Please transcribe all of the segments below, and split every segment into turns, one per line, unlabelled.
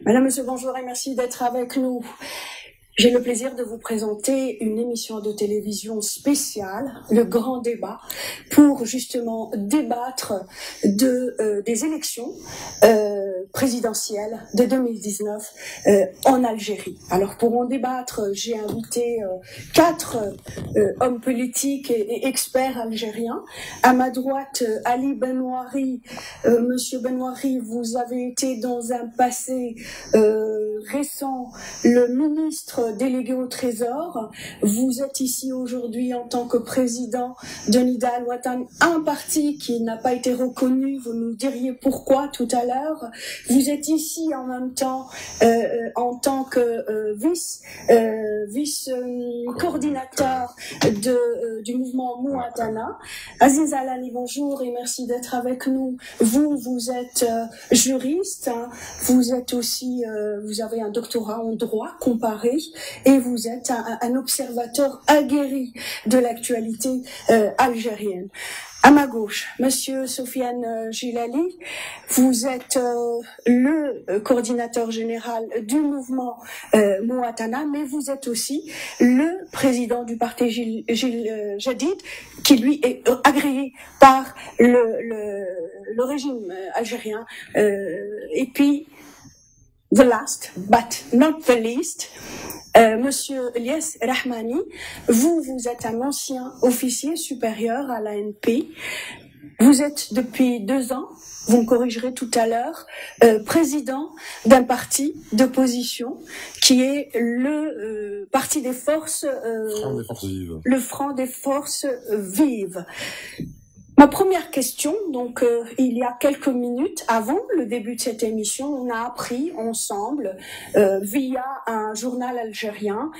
Madame, Monsieur, bonjour et merci d'être avec nous. J'ai le plaisir de vous présenter une émission de télévision spéciale, le Grand Débat, pour justement débattre des élections présidentielles de 2019 en Algérie. Alors pour en débattre, j'ai invité 4 hommes politiques et experts algériens. À ma droite, Ali Benouari. Monsieur Benouari, vous avez été dans un passé récent le ministre délégué au Trésor. Vous êtes ici aujourd'hui en tant que président de Nida Al-Watan, un parti qui n'a pas été reconnu. Vous nous diriez pourquoi tout à l'heure. Vous êtes ici en même temps en tant que vice-coordinateur du mouvement Mouatana. Aziz Alani, bonjour et merci d'être avec nous. Vous êtes juriste, hein. Vous êtes aussi, vous avez un doctorat en droit comparé et vous êtes un observateur aguerri de l'actualité algérienne. À ma gauche, Monsieur Sofiane Gilali, vous êtes le coordinateur général du mouvement Mouatana, mais vous êtes aussi le président du parti Gil Jadid, qui lui est agréé par le régime algérien. Et puis, the last, but not the least, Monsieur Elias Rahmani, vous êtes un ancien officier supérieur à l'ANP. Vous êtes depuis 2 ans, vous me corrigerez tout à l'heure, président d'un parti d'opposition qui est le parti des forces, le Front des forces vives. Ma première question, donc il y a quelques minutes avant le début de cette émission, on a appris ensemble via un journal algérien,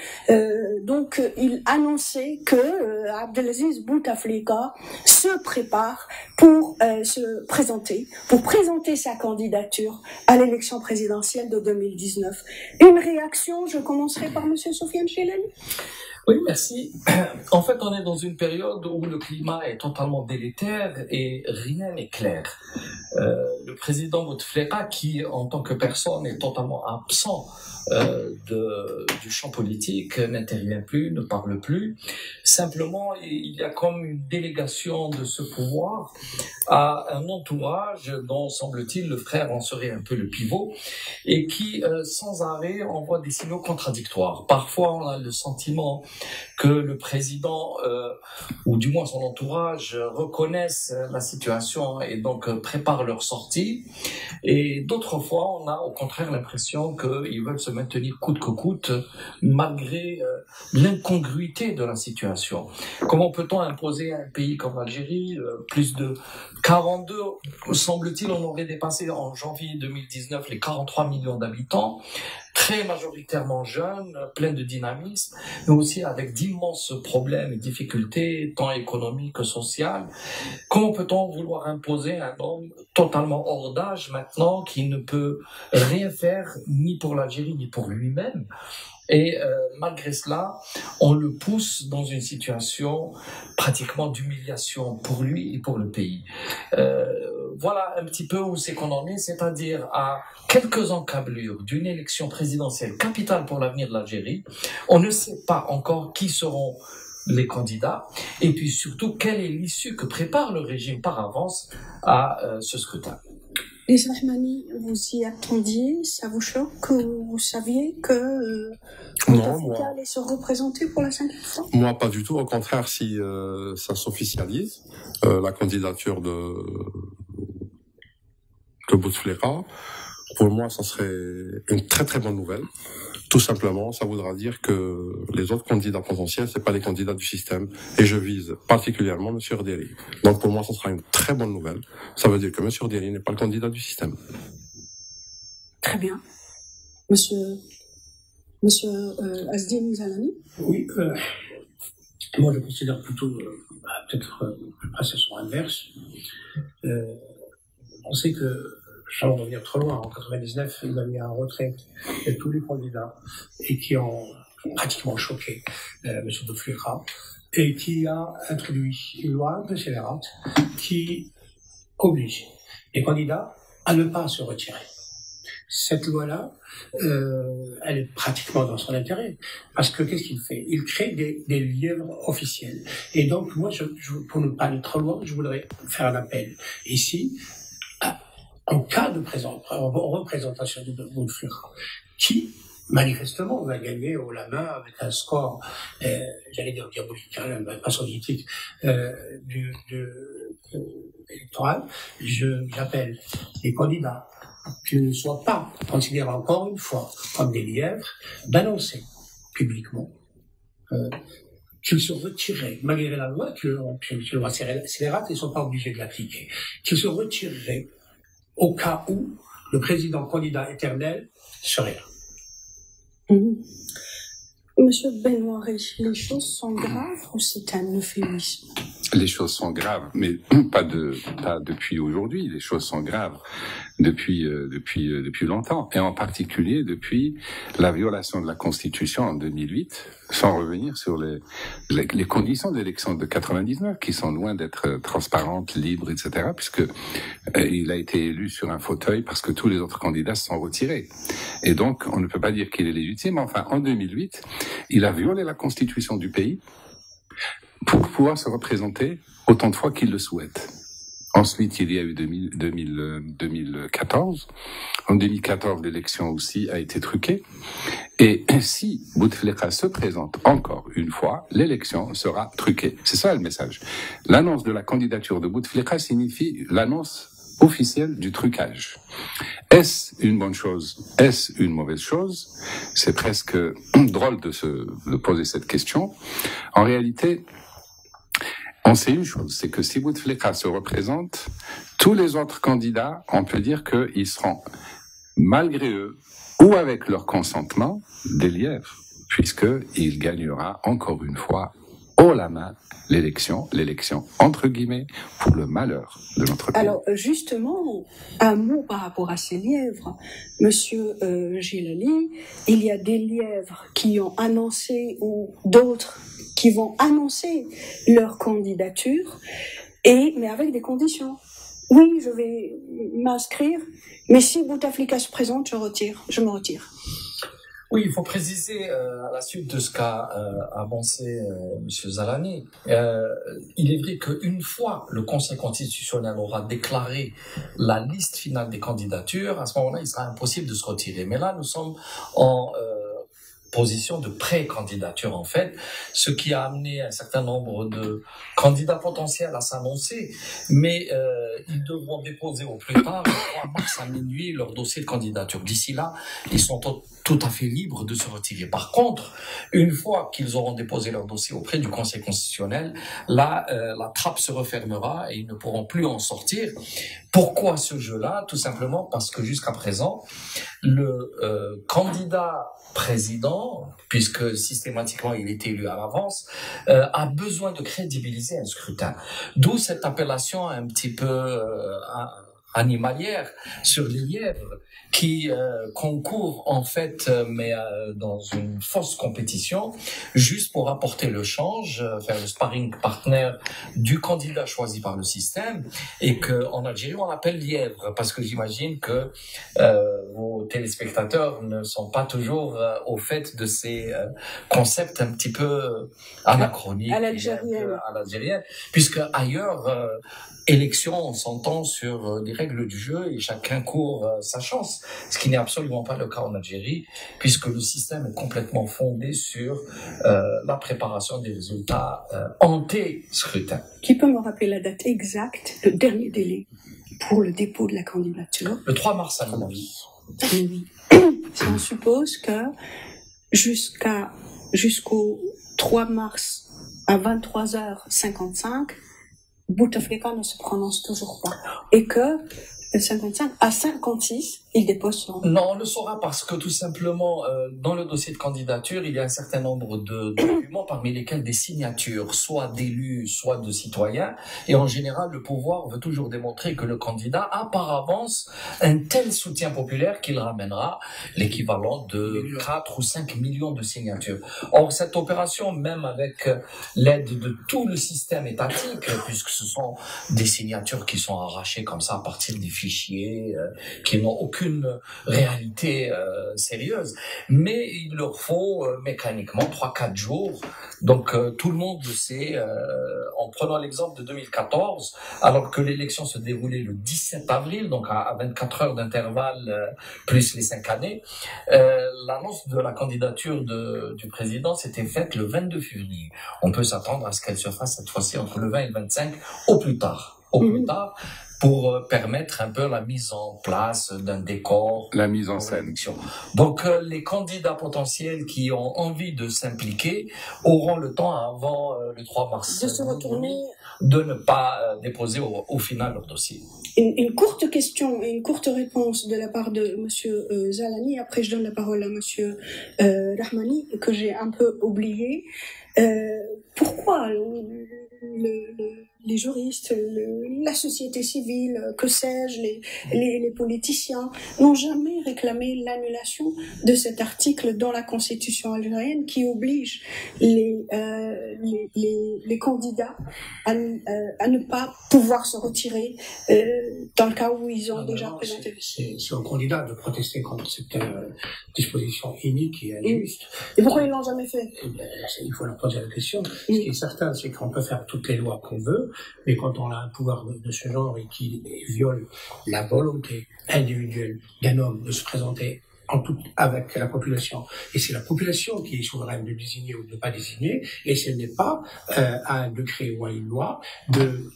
donc il annonçait que Abdelaziz Bouteflika se prépare pour pour présenter sa candidature à l'élection présidentielle de 2019. Une réaction, je commencerai par Monsieur Sofiane Chilali.
Oui, merci. En fait, on est dans une période où le climat est totalement délétère et rien n'est clair. Le président Bouteflika, qui en tant que personne est totalement absent du champ politique, n'intervient plus, ne parle plus. Simplement, il y a comme une délégation de ce pouvoir à un entourage dont, semble-t-il, le frère en serait un peu le pivot et qui, sans arrêt, envoie des signaux contradictoires. Parfois, on a le sentiment que le président, ou du moins son entourage, reconnaissent la situation et donc préparent leur sortie. Et d'autres fois, on a au contraire l'impression qu'ils veulent se maintenir coûte que coûte, malgré l'incongruité de la situation. Comment peut-on imposer à un pays comme l'Algérie, plus de 42, semble-t-il, on aurait dépassé en janvier 2019 les 43 millions d'habitants, très majoritairement jeunes, pleins de dynamisme, mais aussi avec d'immenses problèmes et difficultés, tant économiques que sociales. Comment peut-on vouloir imposer un homme totalement hors d'âge maintenant, qui ne peut rien faire, ni pour l'Algérie, ni pour lui-même? Et malgré cela, on le pousse dans une situation pratiquement d'humiliation pour lui et pour le pays. Voilà un petit peu où c'est qu'on en est, c'est-à-dire à quelques encablures d'une élection présidentielle capitale pour l'avenir de l'Algérie. On ne sait pas encore qui seront les candidats et puis surtout quelle est l'issue que prépare le régime par avance à ce scrutin.
Les Rahmani, vous y attendiez? Ça vous choque? Vous saviez que Bouteflika allait se représenter pour la 5e fois?
Moi, pas du tout. Au contraire, si ça s'officialise, la candidature de Bouteflika, pour moi, ça serait une très très bonne nouvelle. Tout simplement, ça voudra dire que les autres candidats potentiels, c'est pas les candidats du système. Et je vise particulièrement M. Rderi. Donc pour moi, ça sera une très bonne nouvelle. Ça veut dire que M. Rderi n'est pas le candidat du système.
Très bien. Monsieur Azdine Zalani.
Oui, moi je considère plutôt, peut-être le processus inverse. On sait que, sans revenir trop loin, en 99, il y a eu un retrait de tous les candidats et qui ont pratiquement choqué M. Bouteflika et qui a introduit une loi un peu scélérate qui oblige les candidats à ne pas se retirer. Cette loi-là, elle est pratiquement dans son intérêt. Parce que qu'est-ce qu'il fait? Il crée des lièvres officiels. Et donc, moi, pour ne pas aller trop loin, je voudrais faire un appel. Ici, en cas de représentation de Bouteflika, qui, manifestement, va gagner haut la main avec un score, j'allais dire diabolique, hein, pas soviétique, électoral, j'appelle les candidats qui ne soient pas considérés encore une fois comme des lièvres, d'annoncer publiquement qu'ils se retiraient, malgré la loi, que la loi scélérate, ils ne sont pas obligés de l'appliquer, qu'ils se retireraient au cas où le président candidat éternel serait là.
Monsieur Benoît, les choses sont graves ou c'est un euphémisme?
Les choses sont graves, mais pas depuis aujourd'hui. Les choses sont graves depuis longtemps, et en particulier depuis la violation de la Constitution en 2008, sans revenir sur les conditions d'élection de 99 qui sont loin d'être transparentes, libres, etc. Puisque il a été élu sur un fauteuil parce que tous les autres candidats se sont retirés. Et donc, on ne peut pas dire qu'il est légitime. Enfin, en 2008, il a violé la Constitution du pays pour pouvoir se représenter autant de fois qu'il le souhaite. Ensuite, il y a eu 2014. En 2014, l'élection aussi a été truquée. Et si Bouteflika se présente encore une fois, l'élection sera truquée. C'est ça le message. L'annonce de la candidature de Bouteflika signifie l'annonce officielle du trucage. Est-ce une bonne chose? Est-ce une mauvaise chose? C'est presque drôle de poser cette question. En réalité, on sait une chose, c'est que si Bouteflika se représente, tous les autres candidats, on peut dire qu'ils seront, malgré eux, ou avec leur consentement, des lièvres, puisqu'il gagnera encore une fois haut la main l'élection entre guillemets, pour le malheur de notre pays.
Alors justement, un mot par rapport à ces lièvres. Monsieur Gilali, il y a des lièvres qui ont annoncé ou d'autres qui vont annoncer leur candidature, mais avec des conditions. Oui, je vais m'inscrire, mais si Bouteflika se présente, je me retire.
Oui, il faut préciser, à la suite de ce qu'a avancé Monsieur Zalani, il est vrai qu'une fois le Conseil constitutionnel aura déclaré la liste finale des candidatures, à ce moment-là, il sera impossible de se retirer. Mais là, nous sommes en position de pré-candidature, en fait, ce qui a amené un certain nombre de candidats potentiels à s'annoncer, mais ils devront déposer au plus tard, le 3 mars à minuit, leur dossier de candidature. D'ici là, ils sont tout à fait libres de se retirer. Par contre, une fois qu'ils auront déposé leur dossier auprès du Conseil constitutionnel, là, la trappe se refermera et ils ne pourront plus en sortir. Pourquoi ce jeu-là? Tout simplement parce que jusqu'à présent, le candidat président, puisque systématiquement il est élu à l'avance, a besoin de crédibiliser un scrutin. D'où cette appellation un petit peu animalière sur les lièvres qui concourent en fait, mais dans une fausse compétition, juste pour apporter le change, faire le sparring partner du candidat choisi par le système, et que en Algérie on appelle lièvre, parce que j'imagine que vos téléspectateurs ne sont pas toujours au fait de ces concepts un petit peu anachroniques
à l'algérienne,
puisque ailleurs élection, on s'entend sur les règles du jeu et chacun court sa chance, ce qui n'est absolument pas le cas en Algérie, puisque le système est complètement fondé sur la préparation des résultats anté-scrutin.
Qui peut me rappeler la date exacte, le dernier délai pour le dépôt de la candidature?
Le 3 mars à mon avis.
Oui. Si on suppose que jusqu'au 3 mars à 23h55, Bouteflika ne se prononce toujours pas. Et que, 55 à 56, il dépose son...
Non, on le saura parce que tout simplement, dans le dossier de candidature, il y a un certain nombre de documents, parmi lesquels des signatures, soit d'élus, soit de citoyens. Et en général, le pouvoir veut toujours démontrer que le candidat a par avance un tel soutien populaire qu'il ramènera l'équivalent de 4 ou 5 millions de signatures. Or, cette opération, même avec l'aide de tout le système étatique, puisque ce sont des signatures qui sont arrachées comme ça à partir des fichiers, qui n'ont aucune aucune réalité sérieuse. Mais il leur faut mécaniquement 3-4 jours. Donc tout le monde le sait. En prenant l'exemple de 2014, alors que l'élection se déroulait le 17 avril, donc à 24 heures d'intervalle plus les 5 années, l'annonce de la candidature du président s'était faite le 22 février. On peut s'attendre à ce qu'elle se fasse cette fois-ci entre le 20 et le 25 au plus tard. Pour permettre un peu la mise en place d'un décor.
La mise en scène.
Donc, les candidats potentiels qui ont envie de s'impliquer auront le temps avant le 3 mars
de se retourner,
de ne pas déposer au final leur dossier.
Une courte question et une courte réponse de la part de Monsieur Zalani. Après, je donne la parole à Monsieur Rahmani, que j'ai un peu oublié. Pourquoi les juristes, la société civile, que sais-je, les politiciens n'ont jamais réclamé l'annulation de cet article dans la Constitution algérienne qui oblige les candidats à ne pas pouvoir se retirer dans le cas où ils ont déjà présenté.
C'est aux candidats de protester contre cette disposition inique et injuste.
Et pourquoi ils l'ont jamais fait?
Il faut leur poser la question. Ce qui est certain, c'est qu'on peut faire toutes les lois qu'on veut, mais quand on a un pouvoir de ce genre et qui viole la volonté individuelle d'un homme de se présenter avec la population, et c'est la population qui est souveraine de désigner ou de ne pas désigner, et ce n'est pas à un décret ou à une loi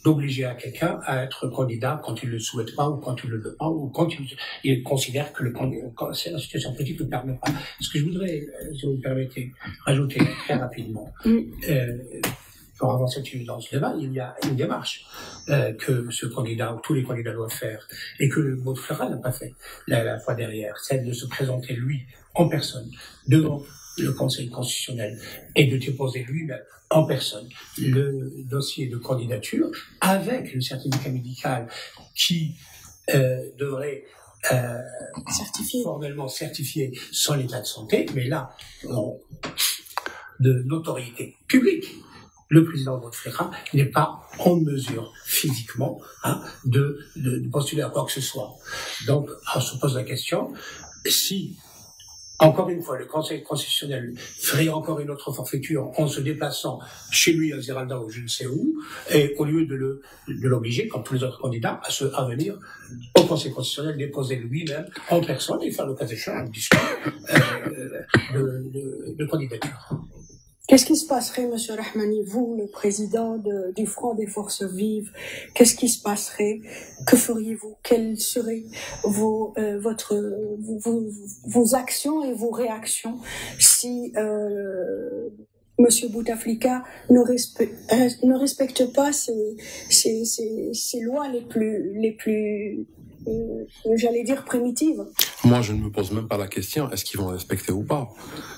d'obliger à quelqu'un à être candidat quand il ne le souhaite pas, ou quand il ne le veut pas, ou quand il considère que la situation politique ne le permet pas. Ce que je voudrais, si vous me permettez, rajouter très rapidement, pour avancer dans ce débat, il y a une démarche que ce candidat ou tous les candidats doivent faire et que le Bouteflika n'a pas fait la fois derrière, celle de se présenter lui en personne devant le Conseil constitutionnel et de déposer lui-même en personne le dossier de candidature avec le certificat médical qui devrait formellement certifier son état de santé, mais là, de notoriété publique. Le président Bouteflika n'est pas en mesure physiquement de postuler à quoi que ce soit. Donc, on se pose la question, si, encore une fois, le Conseil constitutionnel ferait encore une autre forfaiture en se déplaçant chez lui à Ziralda ou je ne sais où, et au lieu de l'obliger, comme tous les autres candidats, à venir au Conseil constitutionnel déposer lui-même en personne et faire le cas échéant un discours de candidature.
Qu'est-ce qui se passerait, Monsieur Rahmani, vous, le président du Front des Forces Vives, qu'est-ce qui se passerait? Que feriez-vous? Quelles seraient vos actions et vos réactions si Monsieur Bouteflika ne respecte pas ces lois les plus j'allais dire primitives?
Moi, je ne me pose même pas la question, est-ce qu'ils vont respecter ou pas?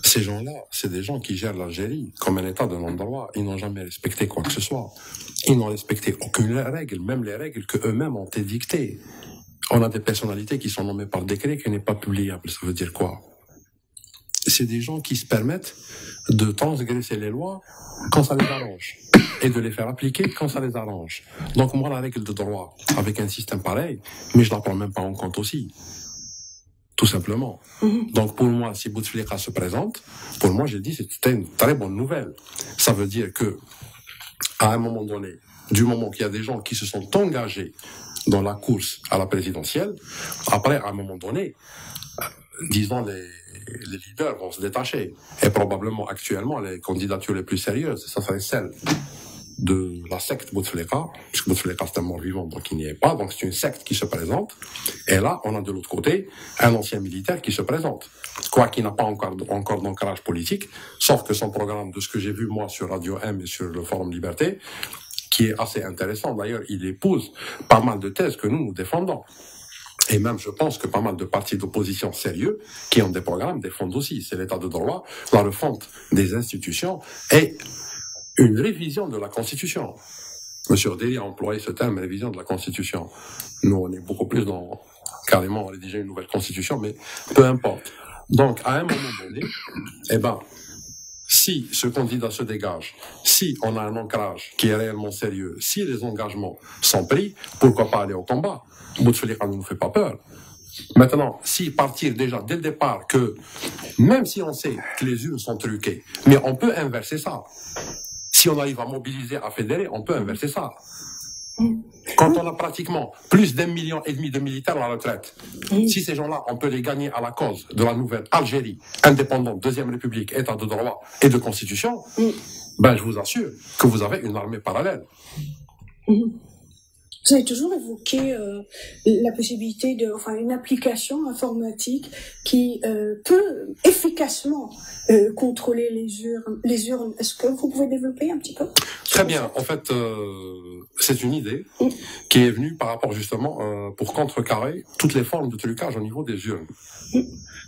Ces gens-là, c'est des gens qui gèrent l'Algérie comme un État de non-droit. Ils n'ont jamais respecté quoi que ce soit. Ils n'ont respecté aucune règle, même les règles qu'eux-mêmes ont édictées. On a des personnalités qui sont nommées par décret qui n'est pas publiable. Ça veut dire quoi? C'est des gens qui se permettent de transgresser les lois quand ça les arrange et de les faire appliquer quand ça les arrange. Donc moi, la règle de droit, avec un système pareil, mais je la prends même pas en compte aussi. Tout simplement. Donc pour moi, si Bouteflika se présente, pour moi, j'ai dit, c'était une très bonne nouvelle. Ça veut dire que, à un moment donné, du moment qu'il y a des gens qui se sont engagés dans la course à la présidentielle, après, à un moment donné, disons, les leaders vont se détacher. Et probablement, actuellement, les candidatures les plus sérieuses, ça serait celle de la secte Bouteflika, puisque Bouteflika c'est un mort-vivant, donc il n'y est pas, donc c'est une secte qui se présente, et là, on a de l'autre côté un ancien militaire qui se présente, quoi qu'il n'a pas encore d'ancrage politique, sauf que son programme, de ce que j'ai vu moi sur Radio M et sur le Forum Liberté, qui est assez intéressant, d'ailleurs, il épouse pas mal de thèses que nous défendons. Et même, je pense que pas mal de partis d'opposition sérieux, qui ont des programmes, défendent aussi. C'est l'état de droit, la refonte des institutions et une révision de la Constitution. Monsieur Odeli a employé ce terme, révision de la Constitution. Nous, on est beaucoup plus dans, carrément, rédiger une nouvelle Constitution, mais peu importe. Donc, à un moment donné, si ce candidat se dégage, si on a un ancrage qui est réellement sérieux, si les engagements sont pris, pourquoi pas aller au combat? Bouteflika ne nous fait pas peur. Maintenant, si partir déjà dès le départ que, même si on sait que les urnes sont truquées, mais on peut inverser ça. Si on arrive à mobiliser, à fédérer, on peut inverser ça. Quand on a pratiquement plus d'1,5 million de militaires à la retraite, si ces gens-là, on peut les gagner à la cause de la nouvelle Algérie, indépendante, deuxième république, état de droit et de constitution, ben je vous assure que vous avez une armée parallèle.
Vous avez toujours évoqué la possibilité une application informatique qui peut efficacement contrôler les urnes. Est-ce que vous pouvez développer un petit peu?
Très bien. En fait, c'est une idée qui est venue par rapport justement pour contrecarrer toutes les formes de trucage au niveau des urnes.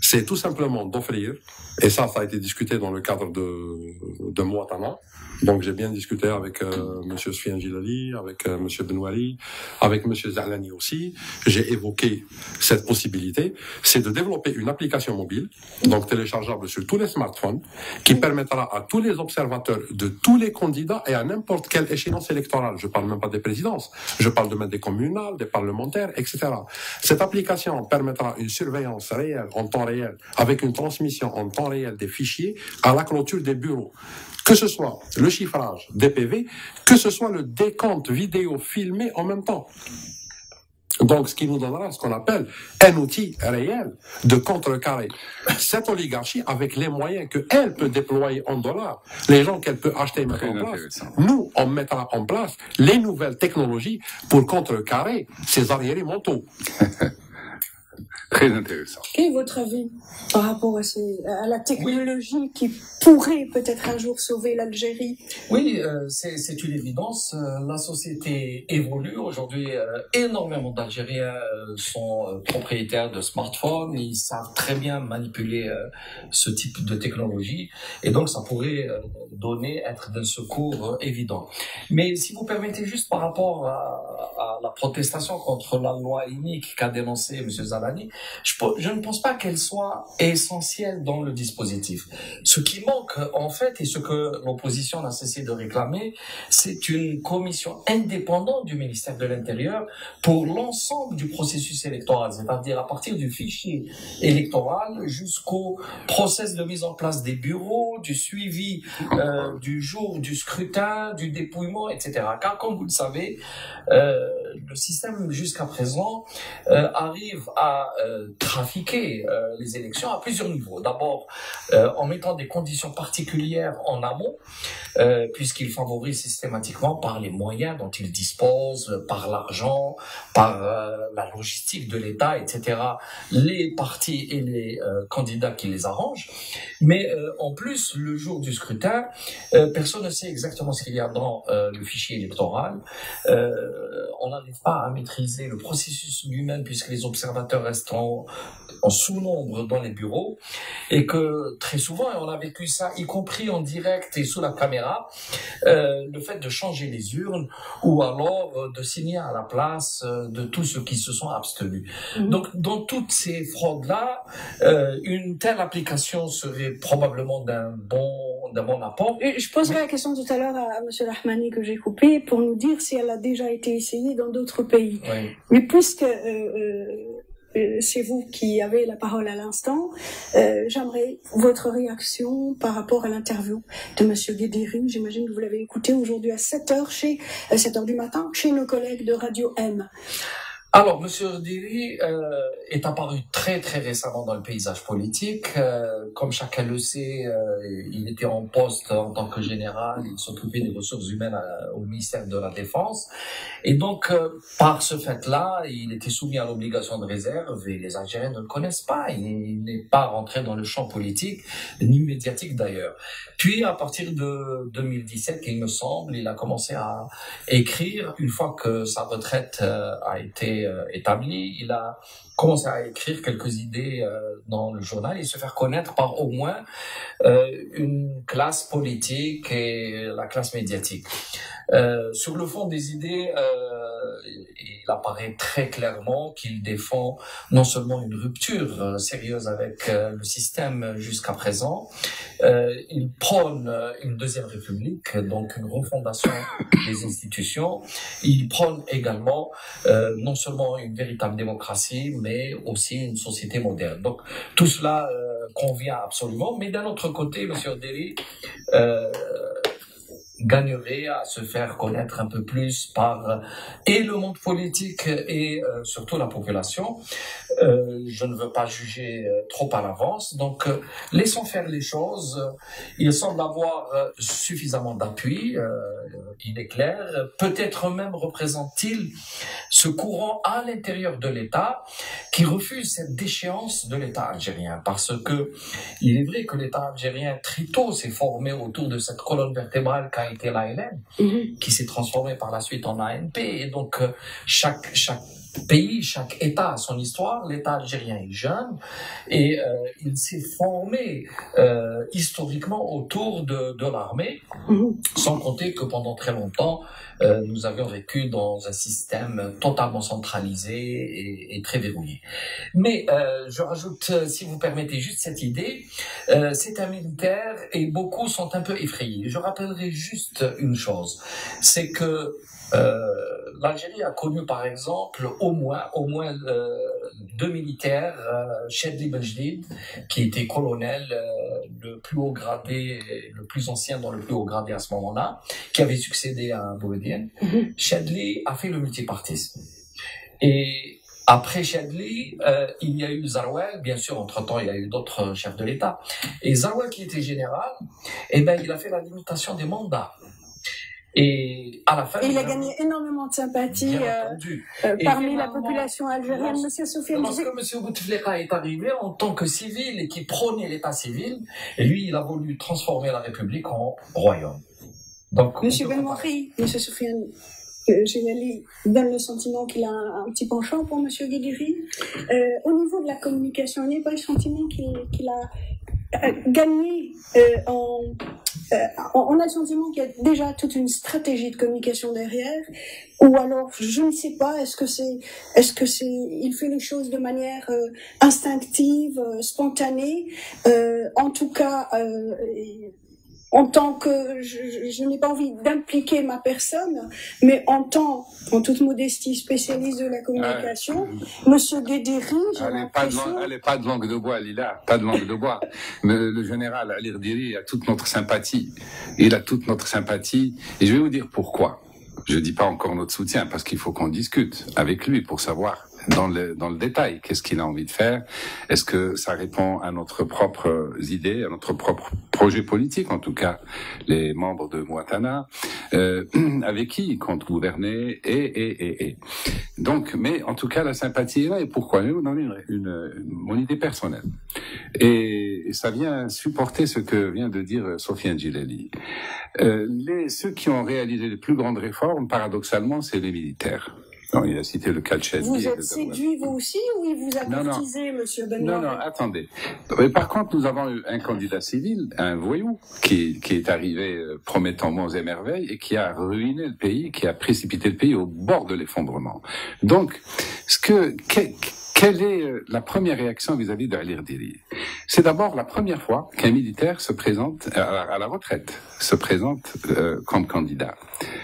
C'est tout simplement d'offrir, et ça a été discuté dans le cadre de Mouatana. Donc j'ai bien discuté avec Monsieur Soufiane Gilali, avec Monsieur Benouari, avec Monsieur Zalani aussi. J'ai évoqué cette possibilité, c'est de développer une application mobile, donc téléchargeable sur tous les smartphones, qui permettra à tous les observateurs de tous les candidats et à n'importe quelle échéance électorale, je parle même pas des présidences, je parle de même des communales, des parlementaires, etc. Cette application permettra une surveillance réelle, en temps réel, avec une transmission en temps réel des fichiers à la clôture des bureaux. Que ce soit le chiffrage des PV, que ce soit le décompte vidéo filmé en même temps. Donc, ce qui nous donnera ce qu'on appelle un outil réel de contrecarrer cette oligarchie avec les moyens qu'elle peut déployer en dollars, les gens qu'elle peut acheter et mettre en place. Nous, on mettra en place les nouvelles technologies pour contrecarrer ces arriérés mentaux.
Très intéressant.
Quel est votre avis par rapport à la technologie qui pourrait peut-être un jour sauver l'Algérie?
Oui, c'est une évidence. La société évolue. Aujourd'hui, énormément d'Algériens sont propriétaires de smartphones. Ils savent très bien manipuler ce type de technologie. Et donc, ça pourrait être d'un secours évident. Mais si vous permettez, juste par rapport à la protestation contre la loi unique qu'a dénoncé M. Zalani, je ne pense pas qu'elle soit essentielle dans le dispositif. Ce qui manque, en fait, et ce que l'opposition n'a cessé de réclamer, c'est une commission indépendante du ministère de l'Intérieur pour l'ensemble du processus électoral, c'est-à-dire à partir du fichier électoral jusqu'au process de mise en place des bureaux, du suivi du jour du scrutin, du dépouillement, etc. Car, comme vous le savez, le système jusqu'à présent arrive à trafiquer les élections à plusieurs niveaux. D'abord, en mettant des conditions particulières en amont, puisqu'il favorise systématiquement par les moyens dont il dispose, par l'argent, par la logistique de l'État, etc., les partis et les candidats qui les arrangent. Mais en plus, le jour du scrutin, personne ne sait exactement ce qu'il y a dans le fichier électoral. On n'arrive pas à maîtriser le processus lui-même puisque les observateurs restent en sous-nombre dans les bureaux et que très souvent, et on a vécu ça, y compris en direct et sous la caméra, le fait de changer les urnes ou alors de signer à la place de tous ceux qui se sont abstenus. Donc, dans toutes ces fraudes-là, une telle application serait probablement d'un bon apport.
Je poserai la question tout à l'heure à M. Rahmani que j'ai coupé pour nous dire si elle a déjà été essayée dans d'autres pays.
Oui.
Mais puisque c'est vous qui avez la parole à l'instant, j'aimerais votre réaction par rapport à l'interview de M. Guédiri. J'imagine que vous l'avez écouté aujourd'hui à 7h du matin chez nos collègues de Radio M.
Alors, M. Guédiri est apparu très très récemment dans le paysage politique. Comme chacun le sait, il était en poste en tant que général, il s'occupait des ressources humaines au ministère de la Défense. Et donc, par ce fait-là, il était soumis à l'obligation de réserve et les Algériens ne le connaissent pas. Il n'est pas rentré dans le champ politique, ni médiatique d'ailleurs. Puis, à partir de 2017, il me semble, il a commencé à écrire une fois que sa retraite a été établi, il a commencé à écrire quelques idées dans le journal et se faire connaître par au moins une classe politique et la classe médiatique. Sur le fond des idées, il apparaît très clairement qu'il défend non seulement une rupture sérieuse avec le système jusqu'à présent, il prône une deuxième république, donc une refondation des institutions. Il prône également non seulement une véritable démocratie, mais aussi une société moderne. Donc tout cela convient absolument, mais d'un autre côté, Monsieur Deri gagnerait à se faire connaître un peu plus par et le monde politique et surtout la population. Je ne veux pas juger trop à l'avance, donc laissons faire les choses. Il semble avoir suffisamment d'appui, il est clair. Peut-être même représente-t-il ce courant à l'intérieur de l'État qui refuse cette déchéance de l'État algérien, parce que il est vrai que l'État algérien très tôt s'est formé autour de cette colonne vertébrale qu'a été l'ALN, qui s'est transformée par la suite en ANP, et donc chaque pays, chaque État a son histoire. L'État algérien est jeune et il s'est formé historiquement autour de l'armée, sans compter que pendant très longtemps, nous avions vécu dans un système totalement centralisé et très verrouillé. Mais je rajoute, si vous permettez, juste cette idée. C'est un militaire et beaucoup sont un peu effrayés. Je rappellerai juste une chose, c'est que l'Algérie a connu par exemple au moins deux militaires, Chedli Benjdid, qui était colonel le plus haut gradé, le plus ancien dans le plus haut gradé à ce moment-là, qui avait succédé à Boumediene. Chedli a fait le multipartisme. Et après Chedli, il y a eu Zarouel, bien sûr, entre-temps, il y a eu d'autres chefs de l'État. Et Zarouel, qui était général, eh ben, il a fait la limitation des mandats. Et à la fin,
il a gagné énormément de sympathie parmi la population algérienne, Monsieur Soufiane.
Lorsque Monsieur Bouteflika est arrivé en tant que civil et qui prônait l'état civil, et lui, il a voulu transformer la République en royaume. Donc,
Monsieur Benmouri, Monsieur Soufiane Ghederi donne le sentiment qu'il a un petit penchant pour Monsieur Ghederi. Au niveau de la communication, il n'y a pas le sentiment qu'il a gagné on a le sentiment qu'il y a déjà toute une stratégie de communication derrière, ou alors je ne sais pas, est-ce que il fait les choses de manière instinctive, spontanée, en tout cas en tant que je n'ai pas envie d'impliquer ma personne, mais en toute modestie, spécialiste de la communication, Monsieur Ghederi, j'ai l'impression...
Elle n'est pas de langue de bois, Lila, pas de langue de bois. Mais le général Ali Ghederi a toute notre sympathie. Il a toute notre sympathie. Et je vais vous dire pourquoi. Je dis pas encore notre soutien, parce qu'il faut qu'on discute avec lui pour savoir dans le détail qu'est-ce qu'il a envie de faire. Est-ce que ça répond à notre propre idée, à notre propre projet politique, en tout cas les membres de Mouatana, avec qui il compte gouverner et. Donc, mais en tout cas la sympathie est là. Et pourquoi? Je vais vous donner mon idée personnelle. Et ça vient supporter ce que vient de dire Soufiane Ghederi. Ceux qui ont réalisé les plus grandes réformes, paradoxalement, c'est les militaires. Non, il a cité le cas de Chedli.
Vous êtes séduit, vous aussi, ou il vous a courtisé, Monsieur Benmouri?
Non, attendez. Mais par contre, nous avons eu un candidat civil, un voyou, qui est arrivé promettant monts et merveilles et qui a ruiné le pays, qui a précipité le pays au bord de l'effondrement. Donc, quelle est la première réaction vis-à-vis d'Ali Ghederi? C'est d'abord la première fois qu'un militaire se présente à la retraite, se présente comme candidat.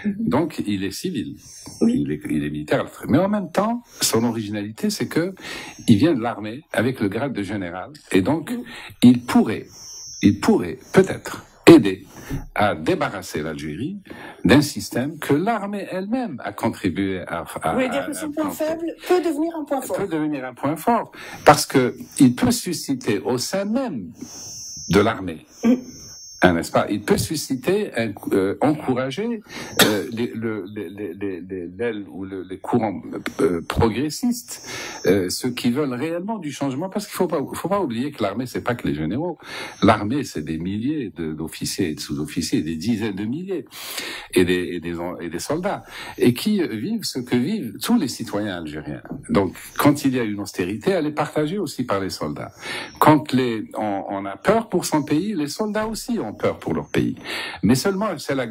Donc, il est civil. Il est militaire à la retraite. Mais en même temps, son originalité, c'est que il vient de l'armée avec le grade de général. Et donc, il pourrait peut-être aider à débarrasser l'Algérie d'un système que l'armée elle-même a contribué à
Vous voulez dire que son point faible peut devenir un point fort?
Peut devenir un point fort, parce que il peut susciter au sein même de l'armée, n'est-ce pas? Il peut susciter, encourager l'aile ou les courants progressistes, ceux qui veulent réellement du changement, parce qu'il faut pas oublier que l'armée c'est pas que les généraux. L'armée c'est des milliers d'officiers et de sous-officiers, des dizaines de milliers et des soldats, et qui vivent ce que vivent tous les citoyens algériens. Donc quand il y a une austérité, elle est partagée aussi par les soldats. Quand on a peur pour son pays, les soldats aussi ont peur pour leur pays. Mais seulement,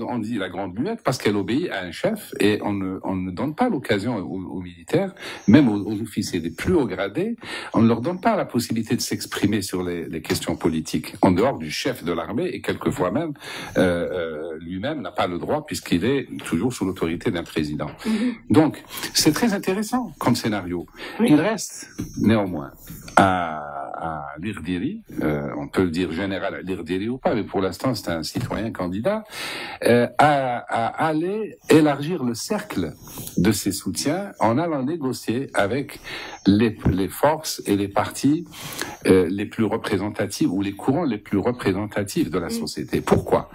on dit la grande muette parce qu'elle obéit à un chef et on ne donne pas l'occasion aux militaires, même aux officiers des plus hauts gradés, on ne leur donne pas la possibilité de s'exprimer sur les questions politiques, en dehors du chef de l'armée et quelquefois même, lui-même n'a pas le droit puisqu'il est toujours sous l'autorité d'un président. Donc, c'est très intéressant comme scénario. Il reste néanmoins à l'Irdiri, on peut le dire général l'Irdiri ou pas, mais pour l'instant c'est un citoyen candidat, à aller élargir le cercle de ses soutiens en allant négocier avec les forces et les partis les plus représentatifs ou les courants les plus représentatifs de la société. Pourquoi?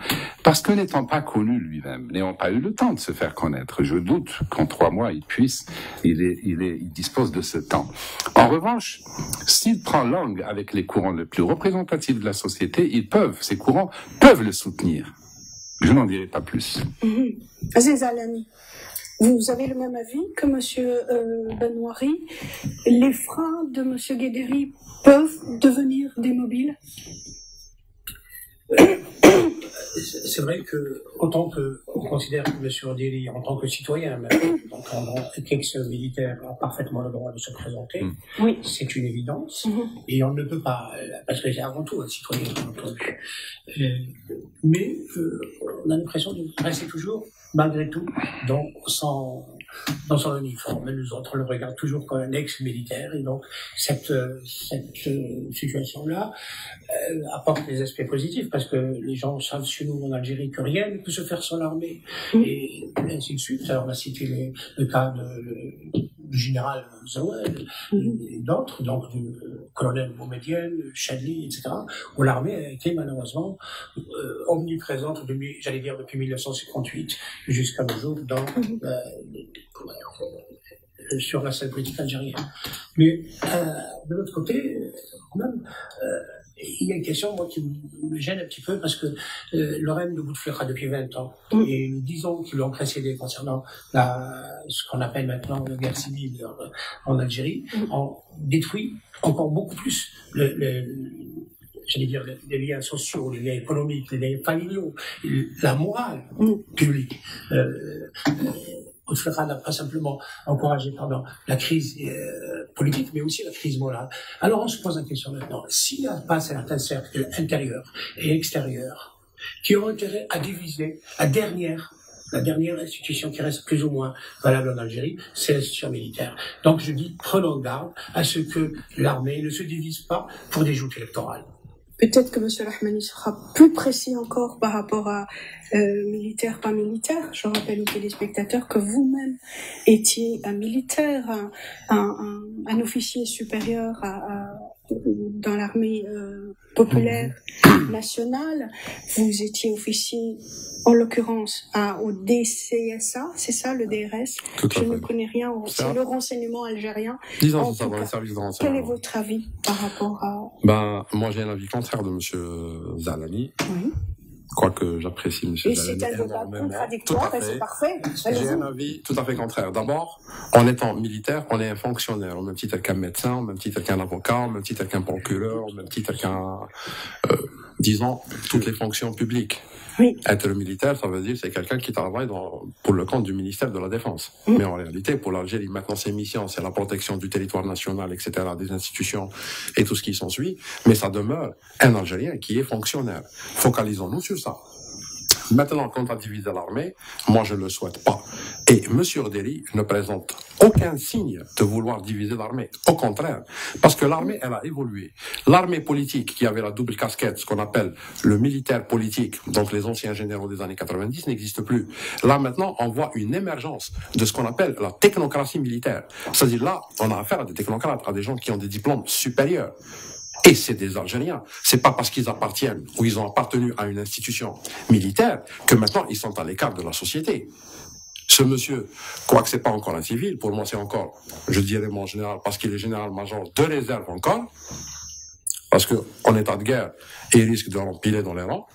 Parce que n'étant pas connu lui-même, n'ayant pas eu le temps de se faire connaître, je doute qu'en 3 mois il dispose de ce temps. En revanche, s'il prend langue avec les courants les plus représentatifs de la société, ces courants peuvent le soutenir. Je n'en dirai pas plus.
Aziz Alani, vous avez le même avis que M. Benouari. Les freins de M. Guéderi peuvent devenir des mobiles?
C'est vrai que, on considère que M. Odili, en tant que citoyen, donc en tant qu'ex-militaire, a parfaitement le droit de se présenter.
Oui.
C'est une évidence. Et on ne peut pas, parce que c'est avant tout un citoyen, mais on a l'impression de rester toujours, malgré tout, dans son uniforme. Mais nous autres, on le regarde toujours comme un ex-militaire. Et donc, cette situation-là apporte des aspects positifs, parce que les gens savent chez nous en Algérie que rien ne peut se faire sans l'armée, et ainsi de suite. Alors, on a cité le cas du général Zawad et d'autres, donc du colonel Boumedienne, Chadli, etc., où l'armée a été malheureusement omniprésente, depuis 1958 jusqu'à nos jours sur la scène politique algérienne. Mais de l'autre côté, quand même, il y a une question, moi, qui me gêne un petit peu, parce que le règne de Bouteflika depuis 20 ans, et les 10 ans qui l'ont précédé concernant ce qu'on appelle maintenant la guerre civile en Algérie, ont détruit encore beaucoup plus j'allais dire, les liens sociaux, les liens économiques, les liens familiaux, la morale publique. Bouteflika n'a pas simplement encouragé la crise politique, mais aussi la crise morale. Alors on se pose la question maintenant, s'il n'y a pas certains cercles intérieurs et extérieurs qui ont intérêt à diviser la dernière institution qui reste plus ou moins valable en Algérie, c'est l'institution militaire. Donc je dis, prenons garde à ce que l'armée ne se divise pas pour des joutes électorales.
Peut-être que M. Rahmani sera plus précis encore par rapport à militaire, pas militaire. Je rappelle aux téléspectateurs que vous-même étiez un militaire, un officier supérieur dans l'armée populaire nationale. Vous étiez officier, en l'occurrence, au DCSA, c'est ça, le DRS? Je ne connais rien, c'est le renseignement algérien.
10 ans, c'est ça, dans les services de renseignement.
Quel est votre avis par rapport à...
Moi, j'ai un avis contraire de M. Zalani. Oui. Quoique j'apprécie M. Zalani.
Et c'est un débat contradictoire, et c'est parfait.
J'ai un avis tout à fait contraire. D'abord, en étant militaire, on est un fonctionnaire, au même titre qu'un médecin, au même titre qu'un avocat, au même titre qu'un procureur, au même titre qu'un, disons, toutes les fonctions publiques.
Oui.
Être militaire, ça veut dire c'est quelqu'un qui travaille pour le compte du ministère de la Défense. Mais en réalité, pour l'Algérie, maintenant, ses missions, c'est la protection du territoire national, etc., des institutions et tout ce qui s'ensuit. Mais ça demeure un Algérien qui est fonctionnaire. Focalisons-nous sur ça. Maintenant, quant à diviser l'armée, moi je ne le souhaite pas. Et M. Odili ne présente aucun signe de vouloir diviser l'armée. Au contraire, parce que l'armée, elle a évolué. L'armée politique, qui avait la double casquette, ce qu'on appelle le militaire politique, donc les anciens généraux des années 90, n'existe plus. Là, maintenant, on voit une émergence de ce qu'on appelle la technocratie militaire. C'est-à-dire là, on a affaire à des technocrates, à des gens qui ont des diplômes supérieurs. Et c'est des Algériens. C'est pas parce qu'ils appartiennent ou ils ont appartenu à une institution militaire que maintenant ils sont à l'écart de la société. Ce monsieur, quoique c'est pas encore un civil, pour moi c'est encore, je dirais mon général, parce qu'il est général-major de réserve encore, parce que en état de guerre, il risque de l'empiler dans les rangs,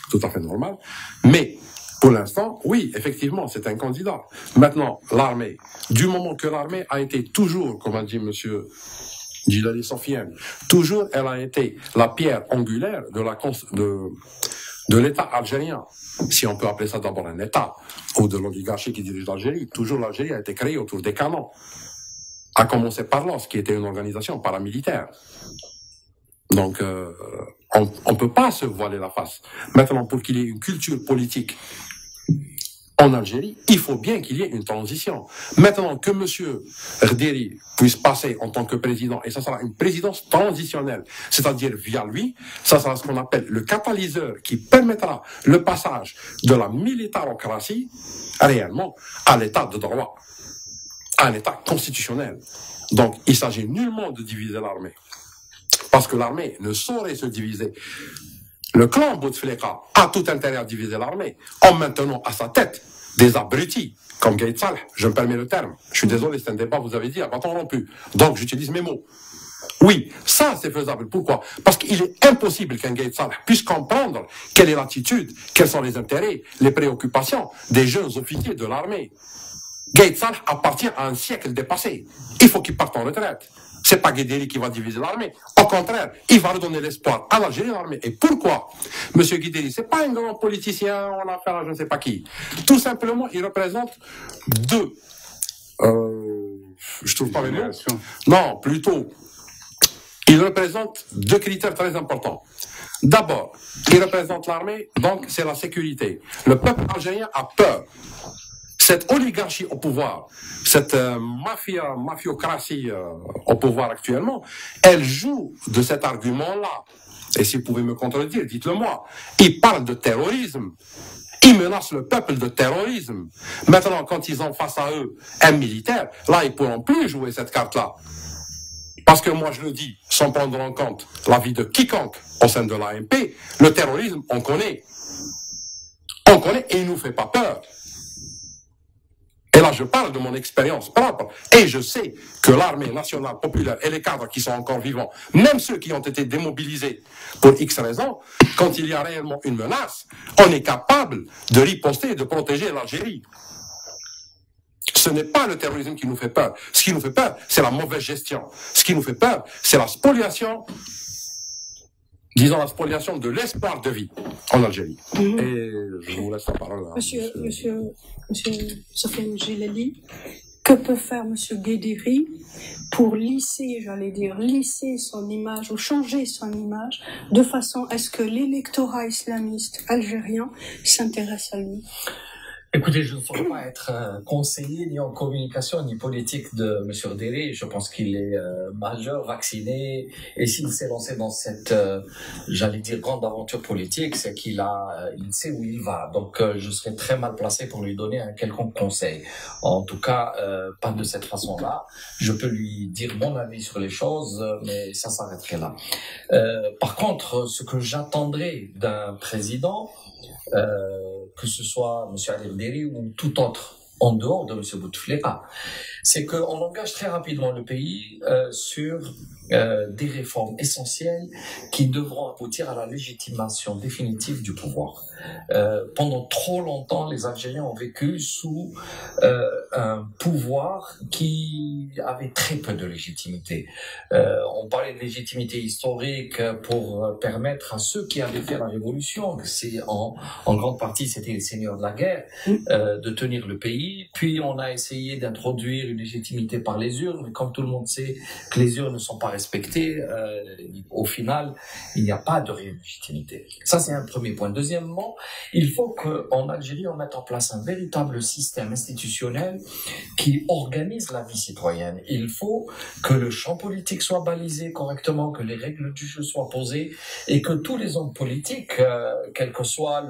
tout à fait normal. Mais pour l'instant, oui, effectivement, c'est un candidat. Maintenant, l'armée, du moment que l'armée a été toujours, comme a dit monsieur Djilali Sofiane, toujours elle a été la pierre angulaire de de l'État algérien, si on peut appeler ça d'abord un État, ou de l'oligarchie qui dirige l'Algérie. Toujours l'Algérie a été créée autour des canons, à commencer par l'OS, qui était une organisation paramilitaire. Donc, on ne peut pas se voiler la face. Maintenant, pour qu'il y ait une culture politique en Algérie, il faut bien qu'il y ait une transition. Maintenant que M. Rderi puisse passer en tant que président, et ça sera une présidence transitionnelle, c'est-à-dire via lui, ça sera ce qu'on appelle le catalyseur qui permettra le passage de la militarocratie réellement à l'état de droit, à un état constitutionnel. Donc, il s'agit nullement de diviser l'armée, parce que l'armée ne saurait se diviser. Le clan Bouteflika a tout intérêt à diviser l'armée en maintenant à sa tête des abrutis, comme Gaïd Salah, je me permets le terme. Je suis désolé, c'est un débat, vous avez dit, à bâton rompu. Donc, j'utilise mes mots. Oui, ça, c'est faisable. Pourquoi? Parce qu'il est impossible qu'un Gaïd Salah puisse comprendre quelle est l'attitude, quels sont les intérêts, les préoccupations des jeunes officiers de l'armée. Gaïd Salah appartient à un siècle dépassé. Il faut qu'il parte en retraite. C'est pas Guédéry qui va diviser l'armée. Au contraire, il va redonner l'espoir à l'Algérie l'armée. Et pourquoi? Monsieur Guédéry, c'est pas un grand politicien, on a affaire à je ne sais pas qui. Tout simplement, il représente deux. Je trouve pas les mots. Non, plutôt. Il représente deux critères très importants. D'abord, il représente l'armée, donc c'est la sécurité. Le peuple algérien a peur. Cette oligarchie au pouvoir, cette mafiocratie au pouvoir actuellement, elle joue de cet argument-là. Et si vous pouvez me contredire, dites-le moi. Ils parlent de terrorisme. Ils menacent le peuple de terrorisme. Maintenant, quand ils ont face à eux un militaire, là, ils ne pourront plus jouer cette carte-là. Parce que moi, je le dis, sans prendre en compte l'avis de quiconque au sein de l'AMP, le terrorisme, on connaît. On connaît et il ne nous fait pas peur. Et là, je parle de mon expérience propre. Et je sais que l'armée nationale populaire et les cadres qui sont encore vivants, même ceux qui ont été démobilisés pour X raisons, quand il y a réellement une menace, on est capable de riposter et de protéger l'Algérie. Ce n'est pas le terrorisme qui nous fait peur. Ce qui nous fait peur, c'est la mauvaise gestion. Ce qui nous fait peur, c'est la spoliation, disons la spoliation de l'espoir de vie en Algérie. Et je vous laisse la parole.
Monsieur Sofiane Djellali, que peut faire Monsieur Guédéry pour lisser son image ou changer son image de façon à ce que l'électorat islamiste algérien s'intéresse à lui?
Écoutez, je ne saurais pas être conseiller ni en communication ni politique de M. Rderi. Je pense qu'il est majeur, vacciné, et s'il s'est lancé dans cette, j'allais dire, grande aventure politique, c'est qu'il sait où il va. Donc, je serais très mal placé pour lui donner un quelconque conseil. En tout cas, pas de cette façon-là. Je peux lui dire mon avis sur les choses, mais ça s'arrêterait là. Par contre, ce que j'attendrais d'un président, que ce soit M. Ali Rderi ou tout autre en dehors de M. Bouteflika, c'est qu'on engage très rapidement le pays sur des réformes essentielles qui devront aboutir à la légitimation définitive du pouvoir. Pendant trop longtemps, les Algériens ont vécu sous un pouvoir qui avait très peu de légitimité. On parlait de légitimité historique pour permettre à ceux qui avaient fait la révolution, c'est en grande partie c'était les seigneurs de la guerre, de tenir le pays. Puis on a essayé d'introduire une légitimité par les urnes, mais comme tout le monde sait que les urnes ne sont pas respectées, au final, il n'y a pas de réelle légitimité. Ça, c'est un premier point. Deuxièmement, il faut qu'en Algérie, on mette en place un véritable système institutionnel qui organise la vie citoyenne. Il faut que le champ politique soit balisé correctement, que les règles du jeu soient posées et que tous les hommes politiques, quelles que soient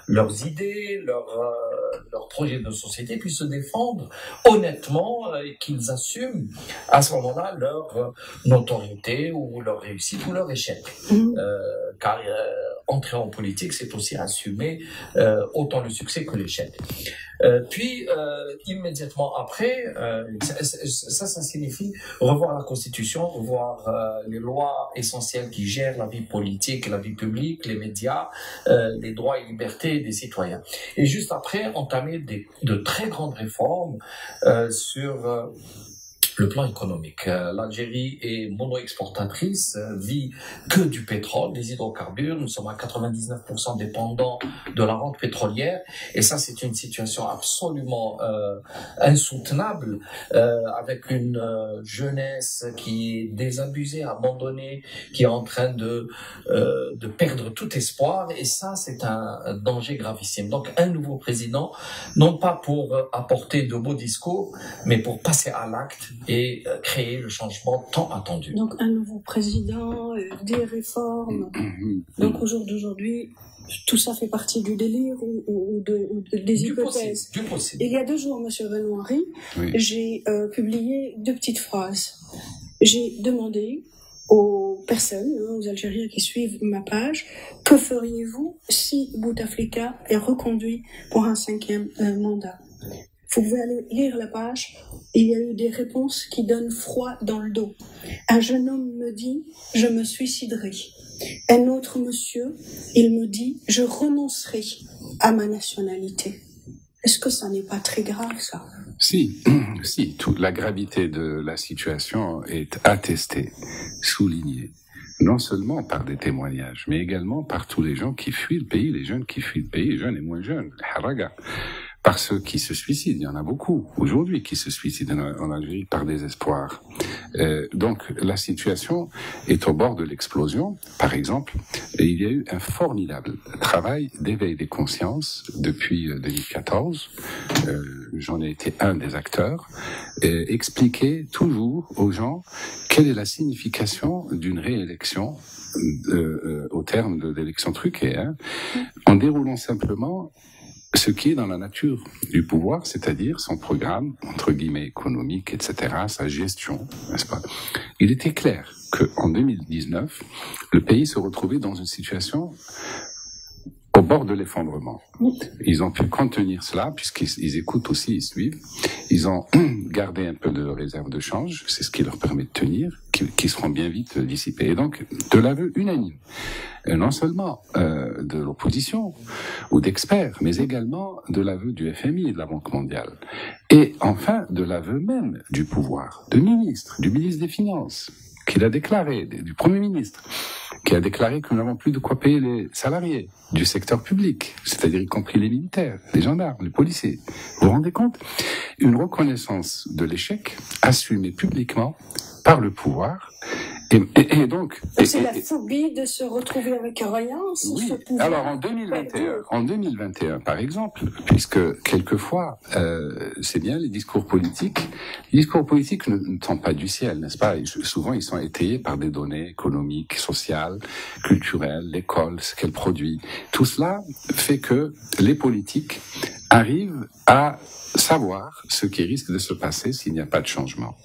leurs idées, leurs projets de société, puissent se défendre honnêtement et qu'ils assument à ce moment-là leur notoriété ou leur réussite ou leur échec. Car entrer en politique, c'est aussi assumer autant le succès que l'échec. Puis, immédiatement après, ça signifie revoir la Constitution, revoir les lois essentielles qui gèrent la vie politique, la vie publique, les médias, les droits et libertés des citoyens. Et juste après, entamer de très grandes réformes sur le plan économique. L'Algérie est mono-exportatrice, vit que du pétrole, des hydrocarbures. Nous sommes à 99% dépendants de la rente pétrolière. Et ça, c'est une situation absolument insoutenable, avec une jeunesse qui est désabusée, abandonnée, qui est en train de perdre tout espoir. Et ça, c'est un danger gravissime. Donc, un nouveau président, non pas pour apporter de beaux discours, mais pour passer à l'acte et créer le changement tant attendu.
Donc un nouveau président, des réformes. Donc au jour d'aujourd'hui, tout ça fait partie du délire ou des hypothèses.
Du possible.
Il y a 2 jours, Monsieur Benoît-Henri,
Oui.
j'ai publié 2 petites phrases. J'ai demandé aux personnes, aux Algériens qui suivent ma page, que feriez-vous si Bouteflika est reconduit pour un 5e mandat? Vous pouvez aller lire la page. Il y a eu des réponses qui donnent froid dans le dos. Un jeune homme me dit « Je me suiciderai ». Un autre monsieur, il me dit « Je renoncerai à ma nationalité ». Est-ce que ça n'est pas très grave, ça?
Si, la gravité de la situation est attestée, soulignée, non seulement par des témoignages, mais également par tous les gens qui fuient le pays, les jeunes qui fuient le pays, jeunes et moins jeunes, haraga. Par ceux qui se suicident, il y en a beaucoup aujourd'hui qui se suicident en Algérie par désespoir. Donc la situation est au bord de l'explosion. Par exemple, il y a eu un formidable travail d'éveil des consciences depuis 2014. J'en ai été un des acteurs. Expliquer toujours aux gens quelle est la signification d'une réélection au terme de l'élection truquée, en déroulant simplement ce qui est dans la nature du pouvoir, c'est-à-dire son programme, entre guillemets, économique, etc., sa gestion, n'est-ce pas? Il était clair qu'en 2019, le pays se retrouvait dans une situation au bord de l'effondrement. Ils ont pu contenir cela, puisqu'ils écoutent aussi, ils suivent. Ils ont gardé un peu de réserve de change, c'est ce qui leur permet de tenir, qui seront bien vite dissipés. Et donc, de l'aveu unanime, non seulement de l'opposition ou d'experts, mais également de l'aveu du FMI et de la Banque mondiale. Et enfin, de l'aveu même du pouvoir, du ministre des Finances, qu'il a déclaré, du Premier ministre, qui a déclaré que nous n'avons plus de quoi payer les salariés du secteur public, c'est-à-dire y compris les militaires, les gendarmes, les policiers. Vous vous rendez compte? Une reconnaissance de l'échec assumée publiquement par le pouvoir. Et donc...
C'est la phobie de se retrouver avec rien,
oui.
ce pouvoir.
Alors en 2021, par exemple, puisque quelquefois, c'est bien les discours politiques ne tombent pas du ciel, n'est-ce pas? Souvent, ils sont étayés par des données économiques, sociales, culturelles, l'école, ce qu'elle produit. Tout cela fait que les politiques arrivent à savoir ce qui risque de se passer s'il n'y a pas de changement.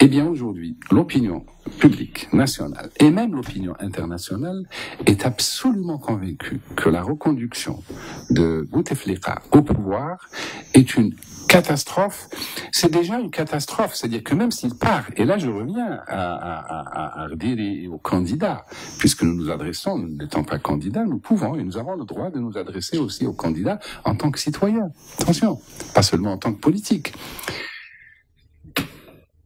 Eh bien, aujourd'hui, l'opinion publique nationale et même l'opinion internationale est absolument convaincue que la reconduction de Bouteflika au pouvoir est une catastrophe. C'est déjà une catastrophe, c'est-à-dire que même s'il part, et là je reviens à Ardiri et aux candidats, puisque nous nous adressons, nous n'étant pas candidats, nous pouvons et nous avons le droit de nous adresser aussi aux candidats en tant que citoyens. Attention, pas seulement en tant que politique.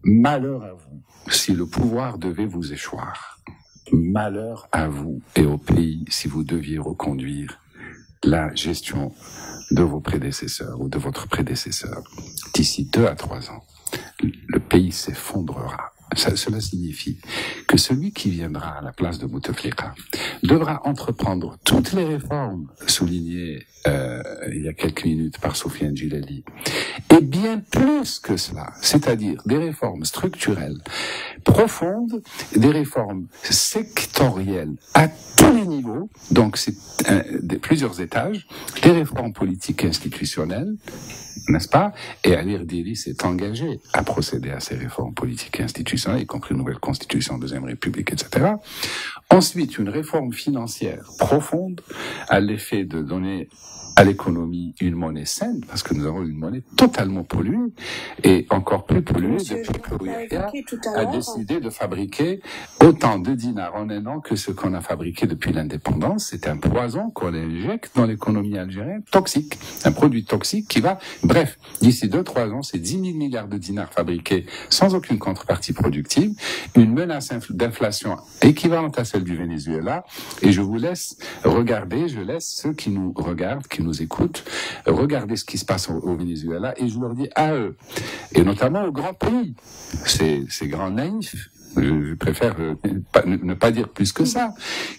Malheur à vous si le pouvoir devait vous échoir. Malheur à vous et au pays si vous deviez reconduire la gestion de vos prédécesseurs ou de votre prédécesseur. D'ici 2 à 3 ans, le pays s'effondrera. Cela signifie que celui qui viendra à la place de Bouteflika devra entreprendre toutes les réformes soulignées il y a quelques minutes par Sofiane Djilali, et bien plus que cela, c'est-à-dire des réformes structurelles profondes, des réformes sectorielles à tous les niveaux, donc c'est plusieurs étages, des réformes politiques et institutionnelles, n'est-ce pas? Et Ali Ardiri s'est engagé à procéder à ces réformes politiques et institutionnelles, y compris une nouvelle constitution, deuxième république, etc. Ensuite, une réforme financière profonde à l'effet de donner à l'économie une monnaie saine, parce que nous avons une monnaie totalement polluée, et encore plus polluée depuis que Ouihia a décidé de fabriquer autant de dinars en un an que ce qu'on a fabriqué depuis l'indépendance. C'est un poison qu'on injecte dans l'économie algérienne, toxique, un produit toxique qui va, bref, d'ici 2-3 ans, c'est 10 000 milliards de dinars fabriqués sans aucune contrepartie productive, une menace d'inflation équivalente à celle du Venezuela, et je vous laisse regarder, je laisse ceux qui nous regardent, qui nous écoutent, regarder ce qui se passe au Venezuela, et je leur dis à eux, et notamment aux grands pays, ces grands naïfs, je préfère ne pas dire plus que ça,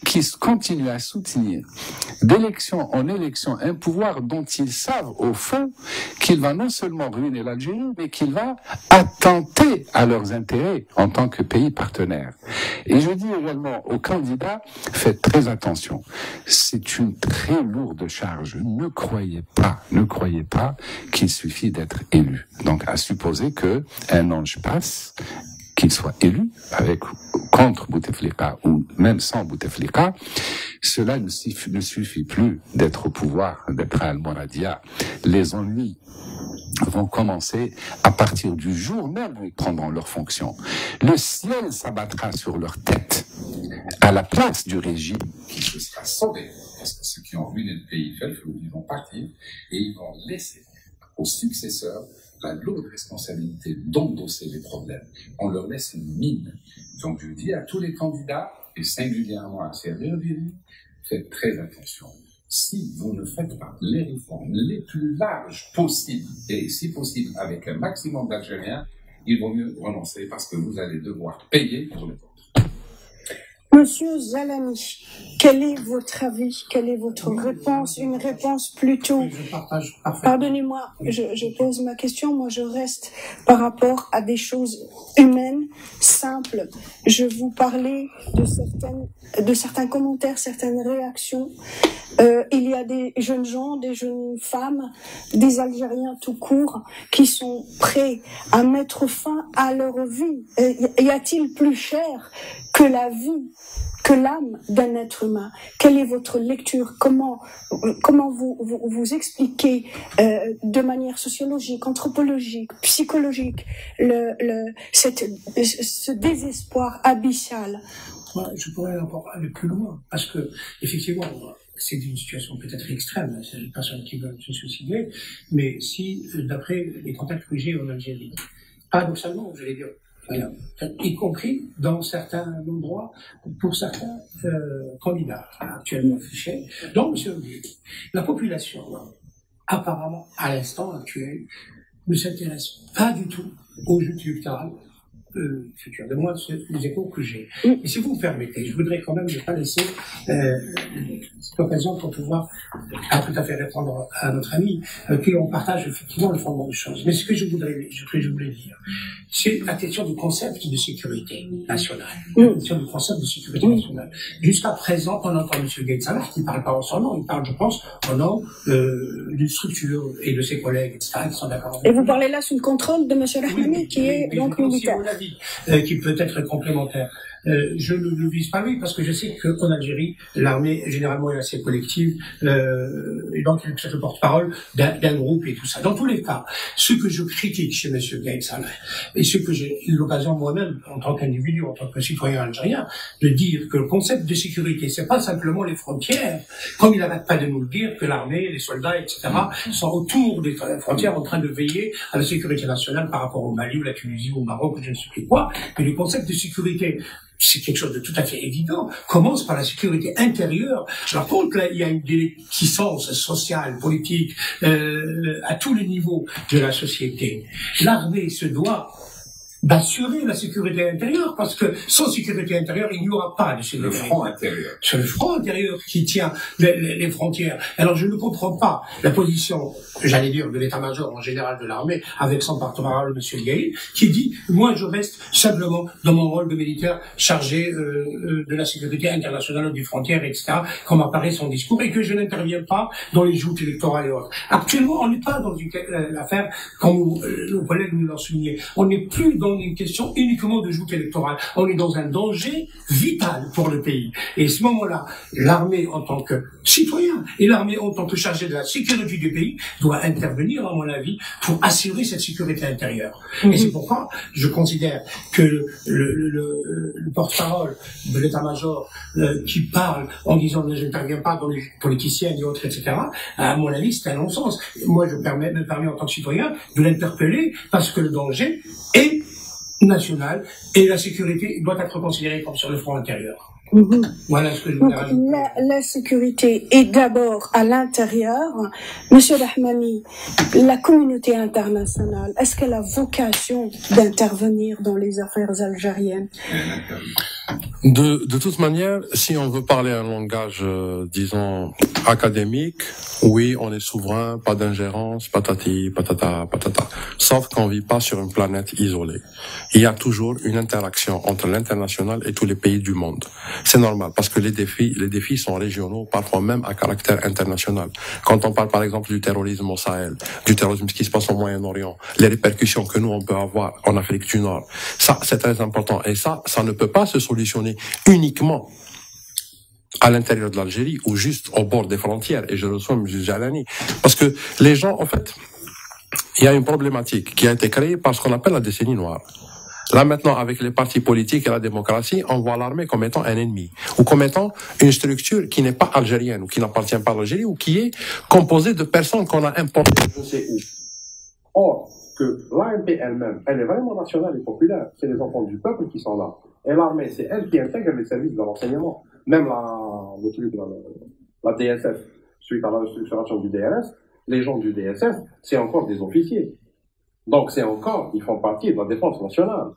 qui continuent à soutenir d'élection en élection un pouvoir dont ils savent au fond qu'il va non seulement ruiner l'Algérie, mais qu'il va attenter à leurs intérêts en tant que pays partenaire. Et je dis également aux candidats, faites très attention. C'est une très lourde charge. Ne croyez pas qu'il suffit d'être élu. Donc, à supposer que un ange passe, qu'il soit élu contre Bouteflika ou même sans Bouteflika, cela ne suffit plus d'être au pouvoir, d'être à Al-Mouradia. Les ennuis vont commencer à partir du jour même où ils prendront leurs fonctions. Le ciel s'abattra sur leur tête à la place du régime qui se sera sauvé, parce que ceux qui ont ruiné le pays ils vont partir et ils vont laisser aux successeurs la lourde responsabilité d'endosser les problèmes. On leur laisse une mine. Donc je dis à tous les candidats, et singulièrement à ces réélus, faites très attention. Si vous ne faites pas les réformes les plus larges possibles, et si possible avec un maximum d'Algériens, il vaut mieux renoncer parce que vous allez devoir payer pour le vote.
Monsieur Zalami, quel est votre avis? Quelle est votre réponse? Une réponse plutôt... Pardonnez-moi, je pose ma question. Moi, je reste par rapport à des choses humaines, simples. Je vous parlais de certains commentaires, certaines réactions. Il y a des jeunes gens, des jeunes femmes, des Algériens tout court, qui sont prêts à mettre fin à leur vie. Y a-t-il plus cher que la vie, que l'âme d'un être humain? Quelle est votre lecture? Comment vous expliquez de manière sociologique, anthropologique, psychologique ce désespoir abyssal?
Je pourrais encore aller plus loin, parce que effectivement, c'est une situation peut-être extrême, c'est les personnes qui veulent se suicider, mais si, d'après les contacts que j'ai en Algérie, paradoxalement, je vais dire, y compris dans certains endroits, pour certains candidats actuellement affichés, donc, monsieur, la population, apparemment, à l'instant actuel, ne s'intéresse pas du tout aux jeux électorales futur. De moi, c'est les échos que j'ai. Et si vous me permettez, je voudrais quand même ne pas laisser cette occasion pour pouvoir tout à fait répondre à notre ami, qui on partage effectivement le fondement des choses. Mais ce que je voulais dire, c'est la question du concept de sécurité nationale. La question du concept de sécurité nationale. Jusqu'à présent, on entend M. Gaït Salah qui ne parle pas en son nom, il parle, je pense, au nom d'une structure et de ses collègues, etc., qui sont d'accord.
Et vous parlez là sous le contrôle de M. Rahmani, qui est donc militaire.
Qui peut être complémentaire. Je ne le vise pas lui parce que je sais qu'en Algérie, l'armée généralement est assez collective et donc il peut être le porte-parole d'un groupe et tout ça. Dans tous les cas, ce que je critique chez M. Gaït Salah et ce que j'ai eu l'occasion moi-même en tant qu'individu, en tant que citoyen algérien, de dire que le concept de sécurité, c'est pas simplement les frontières, comme il n'arrête pas de nous le dire, que l'armée, les soldats, etc. sont autour des frontières en train de veiller à la sécurité nationale par rapport au Mali ou la Tunisie ou au Maroc ou je ne sais plus quoi, mais le concept de sécurité, c'est quelque chose de tout à fait évident, commence par la sécurité intérieure. Par contre, là, il y a une déliquescence sociale, politique, à tous les niveaux de la société. L'armée se doit d'assurer la sécurité intérieure, parce que sans sécurité intérieure, il n'y aura pas de sécurité.
Le front intérieur.
C'est le front intérieur qui tient les frontières. Alors je ne comprends pas la position, j'allais dire, de l'état-major en général de l'armée, avec son porte-parole, M. Gaït, qui dit, moi je reste simplement dans mon rôle de militaire chargé de la sécurité internationale des frontières, etc., comme apparaît son discours, et que je n'interviens pas dans les joutes électorales et autres. Actuellement, on n'est pas dans une affaire, comme nos collègues nous l'ont souligné, on n'est plus dans dans une question uniquement de joute électorale. On est dans un danger vital pour le pays. Et à ce moment-là, l'armée en tant que citoyen et l'armée en tant que chargée de la sécurité du pays doit intervenir, à mon avis, pour assurer cette sécurité intérieure. Et c'est pourquoi je considère que le porte-parole de l'état-major qui parle en disant que je n'interviens pas dans les politiciennes et autres, etc., à mon avis, c'est un non-sens. Moi, me permets en tant que citoyen de l'interpeller parce que le danger est national et la sécurité doit être considérée comme sur le front intérieur. Voilà ce que je voudrais rajouter.
La sécurité est d'abord à l'intérieur. Monsieur Rahmani, la communauté internationale, est-ce qu'elle a vocation d'intervenir dans les affaires algériennes?
De toute manière, si on veut parler un langage, disons, académique, oui, on est souverain, pas d'ingérence, patati, patata, patata. Sauf qu'on vit pas sur une planète isolée. Il y a toujours une interaction entre l'international et tous les pays du monde. C'est normal, parce que les défis sont régionaux, parfois même à caractère international. Quand on parle, par exemple, du terrorisme au Sahel, du terrorisme qui se passe au Moyen-Orient, les répercussions que nous, on peut avoir en Afrique du Nord, ça, c'est très important. Et ça ne peut pas se solutionner uniquement à l'intérieur de l'Algérie ou juste au bord des frontières. Et je reçois M. Jalani. Parce que les gens, en fait, il y a une problématique qui a été créée par ce qu'on appelle la décennie noire. Là, maintenant, avec les partis politiques et la démocratie, on voit l'armée comme étant un ennemi, ou comme étant une structure qui n'est pas algérienne, ou qui n'appartient pas à l'Algérie, ou qui est composée de personnes qu'on a importées je ne sais où. Or, que l'AMP elle-même, elle est vraiment nationale et populaire. C'est les enfants du peuple qui sont là. Et l'armée, c'est elle qui intègre les services de renseignement. Même la DSF, suite à la restructuration du DRS, les gens du DSF, c'est encore des officiers. Donc c'est encore, ils font partie de la défense nationale.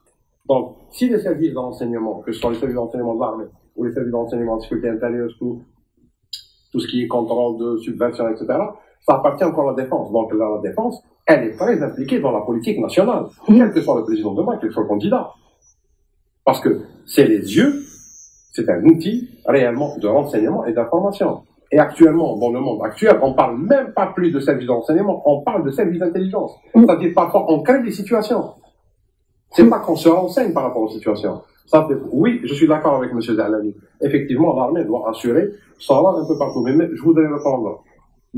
Donc, si les services de renseignement, que ce soit les services de renseignement de l'armée, ou les services de renseignement de sécurité intérieure, tout ce qui est contrôle de subvention, etc., ça appartient encore à la défense. Donc la défense, elle est très impliquée dans la politique nationale, quel que soit le président demain, quel que soit le candidat. Parce que c'est les yeux, c'est un outil réellement de renseignement et d'information. Et actuellement, dans le monde actuel, on parle même pas plus de services de renseignement, on parle de services d'intelligence. C'est-à-dire parfois on crée des situations. C'est pas qu'on se renseigne par rapport aux situations. Ça, oui, je suis d'accord avec M. Zalani. Effectivement, l'armée doit assurer ça va un peu partout. Mais je voudrais répondre.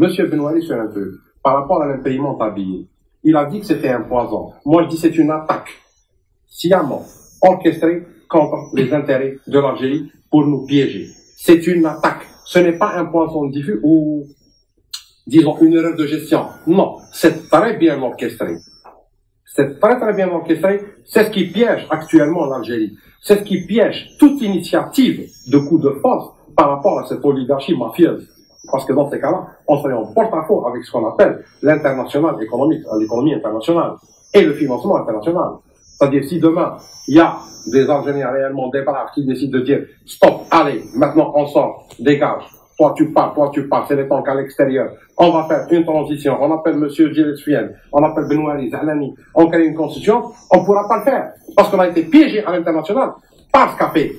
M. Benouari sur un truc. Par rapport à l'impayement tablier, il a dit que c'était un poison. Moi, je dis que c'est une attaque sciemment orchestrée contre les intérêts de l'Algérie pour nous piéger. C'est une attaque. Ce n'est pas un poison diffus ou, disons, une erreur de gestion. Non, c'est très bien orchestré. C'est très très bien orchestré. C'est ce qui piège actuellement l'Algérie. C'est ce qui piège toute initiative de coup de force par rapport à cette oligarchie mafieuse. Parce que dans ces cas-là, on serait en porte-à-faux avec ce qu'on appelle l'international économique, l'économie internationale et le financement international. C'est-à-dire, si demain, il y a des Algériens réellement des braves qui décident de dire « Stop, allez, maintenant on sort, dégage, toi tu pars, c'est les tanks à l'extérieur, on va faire une transition, on appelle M. Djelesfiel, on appelle Benouari, Zalani, on crée une constitution », on ne pourra pas le faire. Parce qu'on a été piégé à l'international par ce qu'a fait.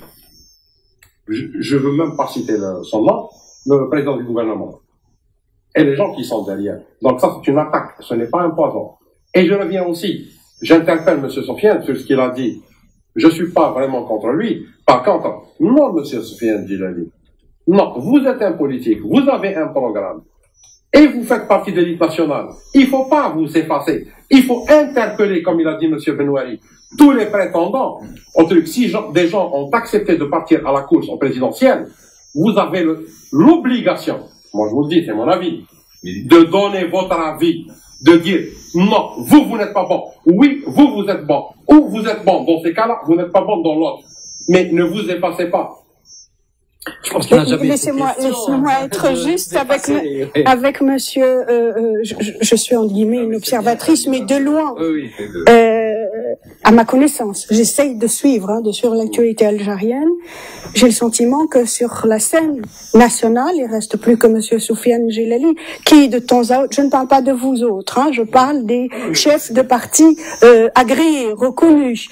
Je veux même pas citer son nom, le président du gouvernement. Et les gens qui sont derrière. Donc ça, c'est une attaque, ce n'est pas un poison. Et je reviens aussi. J'interpelle M. Sofiane sur ce qu'il a dit. Je ne suis pas vraiment contre lui. Par contre, non, M. Sofiane Djilali. Non, vous êtes un politique, vous avez un programme. Et vous faites partie de l'élite nationale. Il ne faut pas vous effacer. Il faut interpeller, comme il a dit M. Benouari, tous les prétendants au truc. Si des gens ont accepté de partir à la course au présidentiel, vous avez l'obligation, moi je vous le dis, c'est mon avis, de donner votre avis. De dire, non, vous n'êtes pas bon. Oui, vous êtes bon. Ou vous êtes bon. Dans ces cas-là, vous n'êtes pas bon dans l'autre. Mais ne vous effacez pas.
Je pense qu'il n'a jamais laissez-moi être juste avec monsieur, je suis en guillemets une observatrice, mais de loin. À ma connaissance, j'essaye de suivre l'actualité algérienne. J'ai le sentiment que sur la scène nationale, il reste plus que monsieur Soufiane Djilali, qui de temps à autre, je ne parle pas de vous autres, je parle des chefs de partis agréés, reconnus.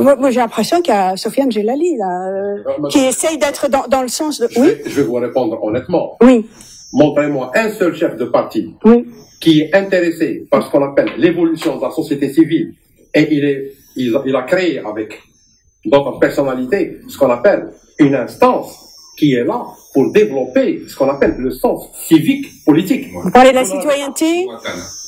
Moi, j'ai l'impression qu'il y a Soufiane Djilali là, qui essaye d'être dans le sens de. Oui.
Je vais vous répondre honnêtement.
Oui.
Montrez-moi un seul chef de parti.
Oui.
Qui est intéressé par ce qu'on appelle l'évolution de la société civile Et il a créé avec d'autres personnalités ce qu'on appelle une instance qui est là pour développer ce qu'on appelle le sens civique politique.
Vous parlez de la citoyenneté?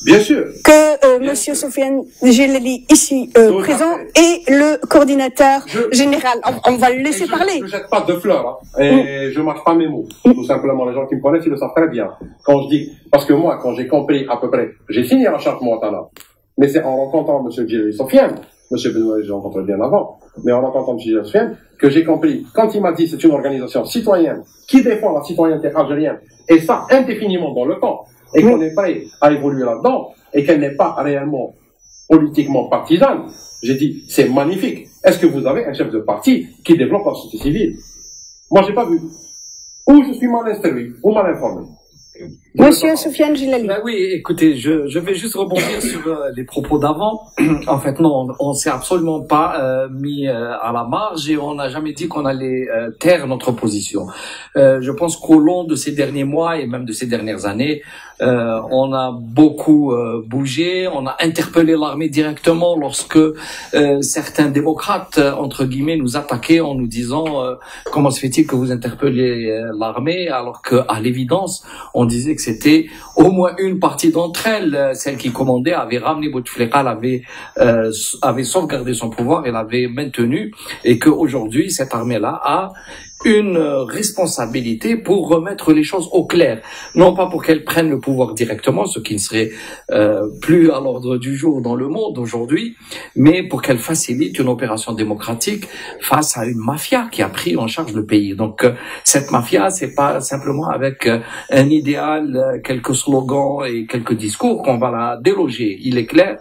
Bien sûr.
Que Monsieur Sofiane Djelali, ici présent, est le coordinateur général. On va le laisser parler.
Je ne jette pas de fleurs, hein, et je marche pas mes mots. Tout simplement, les gens qui me connaissent, ils le savent très bien. Quand je dis, parce que moi, quand j'ai compris à peu près, j'ai signé la charte Mouattana, mais c'est en rencontrant Monsieur Djelali Sofiane, Monsieur Benoît, j'ai rencontré bien avant, mais en rencontrant Monsieur Djelali Sofiane, que j'ai compris, quand il m'a dit c'est une organisation citoyenne qui défend la citoyenneté algérienne, et ça indéfiniment dans le temps, et qu'on est prêt à évoluer là-dedans, et qu'elle n'est pas réellement politiquement partisane, j'ai dit, c'est magnifique. Est-ce que vous avez un chef de parti qui développe la société civile? Moi, j'ai pas vu. Ou je suis mal instruit, ou mal informé.
Monsieur Sofiane Djelali.
Ben oui, écoutez, je vais juste rebondir sur les propos d'avant. En fait, non, on s'est absolument pas mis à la marge et on n'a jamais dit qu'on allait taire notre position. Je pense qu'au long de ces derniers mois et même de ces dernières années, on a beaucoup bougé, on a interpellé l'armée directement lorsque certains démocrates, entre guillemets, nous attaquaient en nous disant comment se fait-il que vous interpellez l'armée alors qu'à l'évidence, on disait que c'était au moins une partie d'entre elles, celle qui commandait, avait ramené Bouteflika, avait sauvegardé son pouvoir et l'avait maintenu, et qu'aujourd'hui, cette armée-là a une responsabilité pour remettre les choses au clair. Non pas pour qu'elle prenne le pouvoir directement, ce qui ne serait plus à l'ordre du jour dans le monde aujourd'hui, mais pour qu'elle facilite une opération démocratique face à une mafia qui a pris en charge le pays. Donc cette mafia, c'est pas simplement avec un idéal, quelques slogans et quelques discours qu'on va la déloger. Il est clair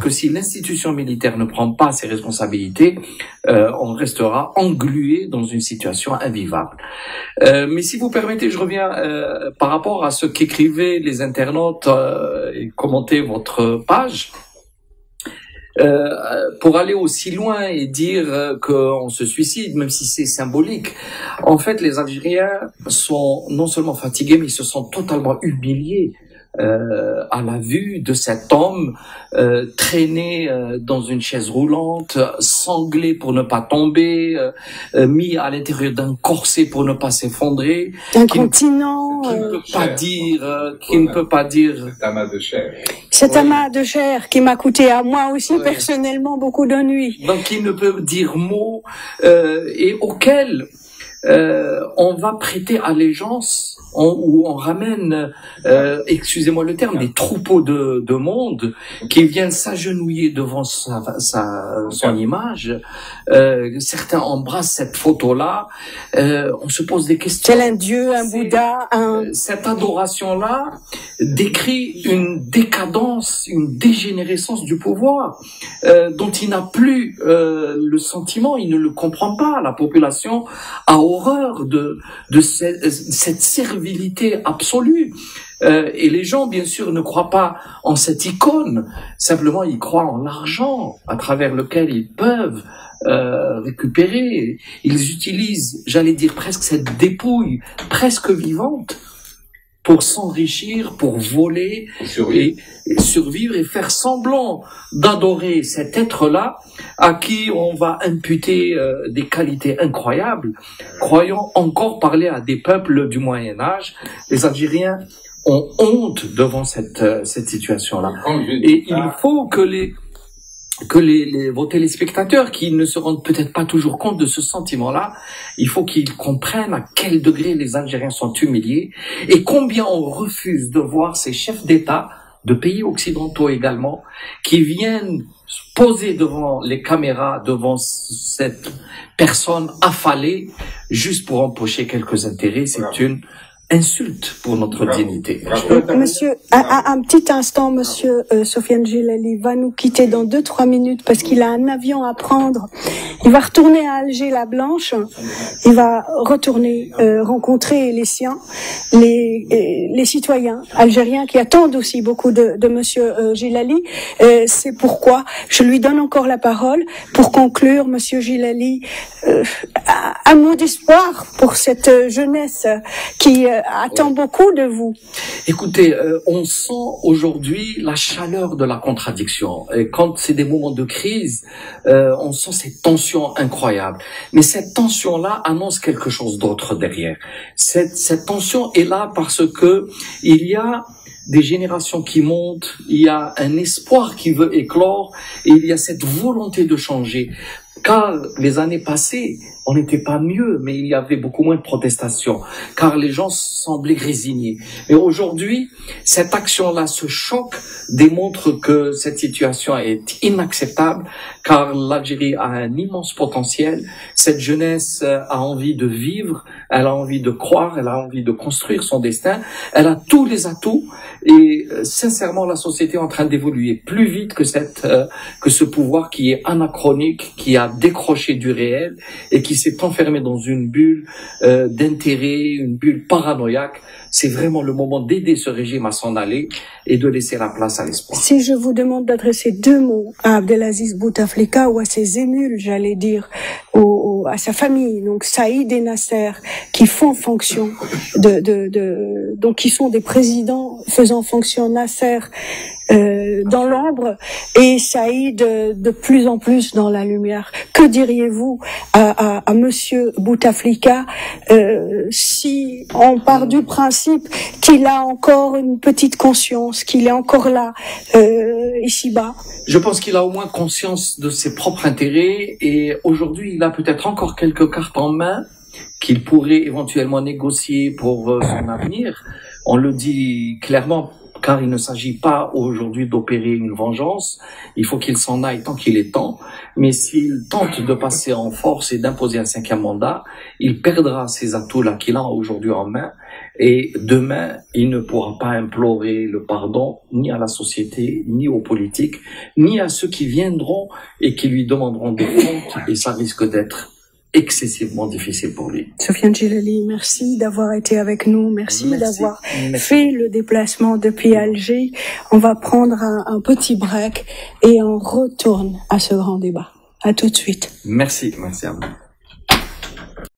que si l'institution militaire ne prend pas ses responsabilités, on restera englué dans une situation invivable. Mais si vous permettez, je reviens par rapport à ce qu'écrivaient les internautes et commentaient votre page. Pour aller aussi loin et dire qu'on se suicide, même si c'est symbolique, en fait, les Algériens sont non seulement fatigués, mais ils se sentent totalement humiliés à la vue de cet homme traîné dans une chaise roulante, sanglé pour ne pas tomber, mis à l'intérieur d'un corset pour ne pas s'effondrer,
continent,
qui ne peut pas dire,
cet amas de chair.
Cet amas de chair qui m'a coûté à moi aussi personnellement beaucoup d'ennuis.
Donc il ne peut dire mot et auquel on va prêter allégeance, où on ramène, excusez-moi le terme, des troupeaux de monde qui viennent s'agenouiller devant son image. Certains embrassent cette photo-là. On se pose des questions.
Tel un dieu, un Bouddha,
Cette adoration-là décrit une décadence, une dégénérescence du pouvoir dont il n'a plus le sentiment, il ne le comprend pas. La population a horreur de cette servilité absolue. Et les gens, bien sûr, ne croient pas en cette icône. Simplement, ils croient en l'argent à travers lequel ils peuvent récupérer. Ils utilisent, j'allais dire presque cette dépouille presque vivante pour s'enrichir, pour voler et survivre et faire semblant d'adorer cet être-là à qui on va imputer des qualités incroyables, croyant encore parler à des peuples du Moyen-Âge. Les Algériens ont honte devant cette situation-là. Et il faut que vos téléspectateurs qui ne se rendent peut-être pas toujours compte de ce sentiment-là, il faut qu'ils comprennent à quel degré les Algériens sont humiliés et combien on refuse de voir ces chefs d'État de pays occidentaux également qui viennent poser devant les caméras, devant cette personne affalée juste pour empocher quelques intérêts. C'est une insulte pour notre dignité.
Monsieur, un petit instant, monsieur Sofiane Djelali va nous quitter dans 2-3 minutes parce qu'il a un avion à prendre. Il va retourner à Alger-la-Blanche. Il va retourner rencontrer les siens, les citoyens algériens qui attendent aussi beaucoup de monsieur Djelali. C'est pourquoi je lui donne encore la parole pour conclure, monsieur Djelali, un mot d'espoir pour cette jeunesse qui attend beaucoup de vous.
Écoutez, on sent aujourd'hui la chaleur de la contradiction. Et quand c'est des moments de crise, on sent cette tension incroyable. Mais cette tension-là annonce quelque chose d'autre derrière. Cette tension est là parce que il y a des générations qui montent, il y a un espoir qui veut éclore, et il y a cette volonté de changer. Car les années passées, on n'était pas mieux, mais il y avait beaucoup moins de protestations, car les gens semblaient résignés. Et aujourd'hui, cette action-là, ce choc, démontre que cette situation est inacceptable, car l'Algérie a un immense potentiel. Cette jeunesse a envie de vivre, elle a envie de croire, elle a envie de construire son destin. Elle a tous les atouts, et sincèrement, la société est en train d'évoluer plus vite que ce pouvoir qui est anachronique, qui a décroché du réel et qui s'est enfermé dans une bulle d'intérêt, une bulle paranoïaque. C'est vraiment le moment d'aider ce régime à s'en aller et de laisser la place à l'espoir.
Si je vous demande d'adresser 2 mots à Abdelaziz Bouteflika ou à ses émules, j'allais dire, à sa famille, donc Saïd et Nasser, qui font fonction donc qui sont des présidents faisant fonction Nasser dans l'ombre et Saïd de plus en plus dans la lumière. Que diriez-vous à Monsieur Bouteflika si on part du principe qu'il a encore une petite conscience, qu'il est encore là ici-bas?
Je pense qu'il a au moins conscience de ses propres intérêts et aujourd'hui il a peut-être encore quelques cartes en main qu'il pourrait éventuellement négocier pour son avenir. On le dit clairement, car il ne s'agit pas aujourd'hui d'opérer une vengeance. Il faut qu'il s'en aille tant qu'il est temps. Mais s'il tente de passer en force et d'imposer un 5e mandat, il perdra ces atouts-là qu'il a aujourd'hui en main. Et demain, il ne pourra pas implorer le pardon ni à la société, ni aux politiques, ni à ceux qui viendront et qui lui demanderont des comptes. Et ça risque d'être excessivement difficile pour lui.
Sofiane Djellali, merci d'avoir été avec nous, merci d'avoir fait le déplacement depuis Alger. On va prendre un petit break et on retourne à ce grand débat. À tout de suite.
Merci à vous.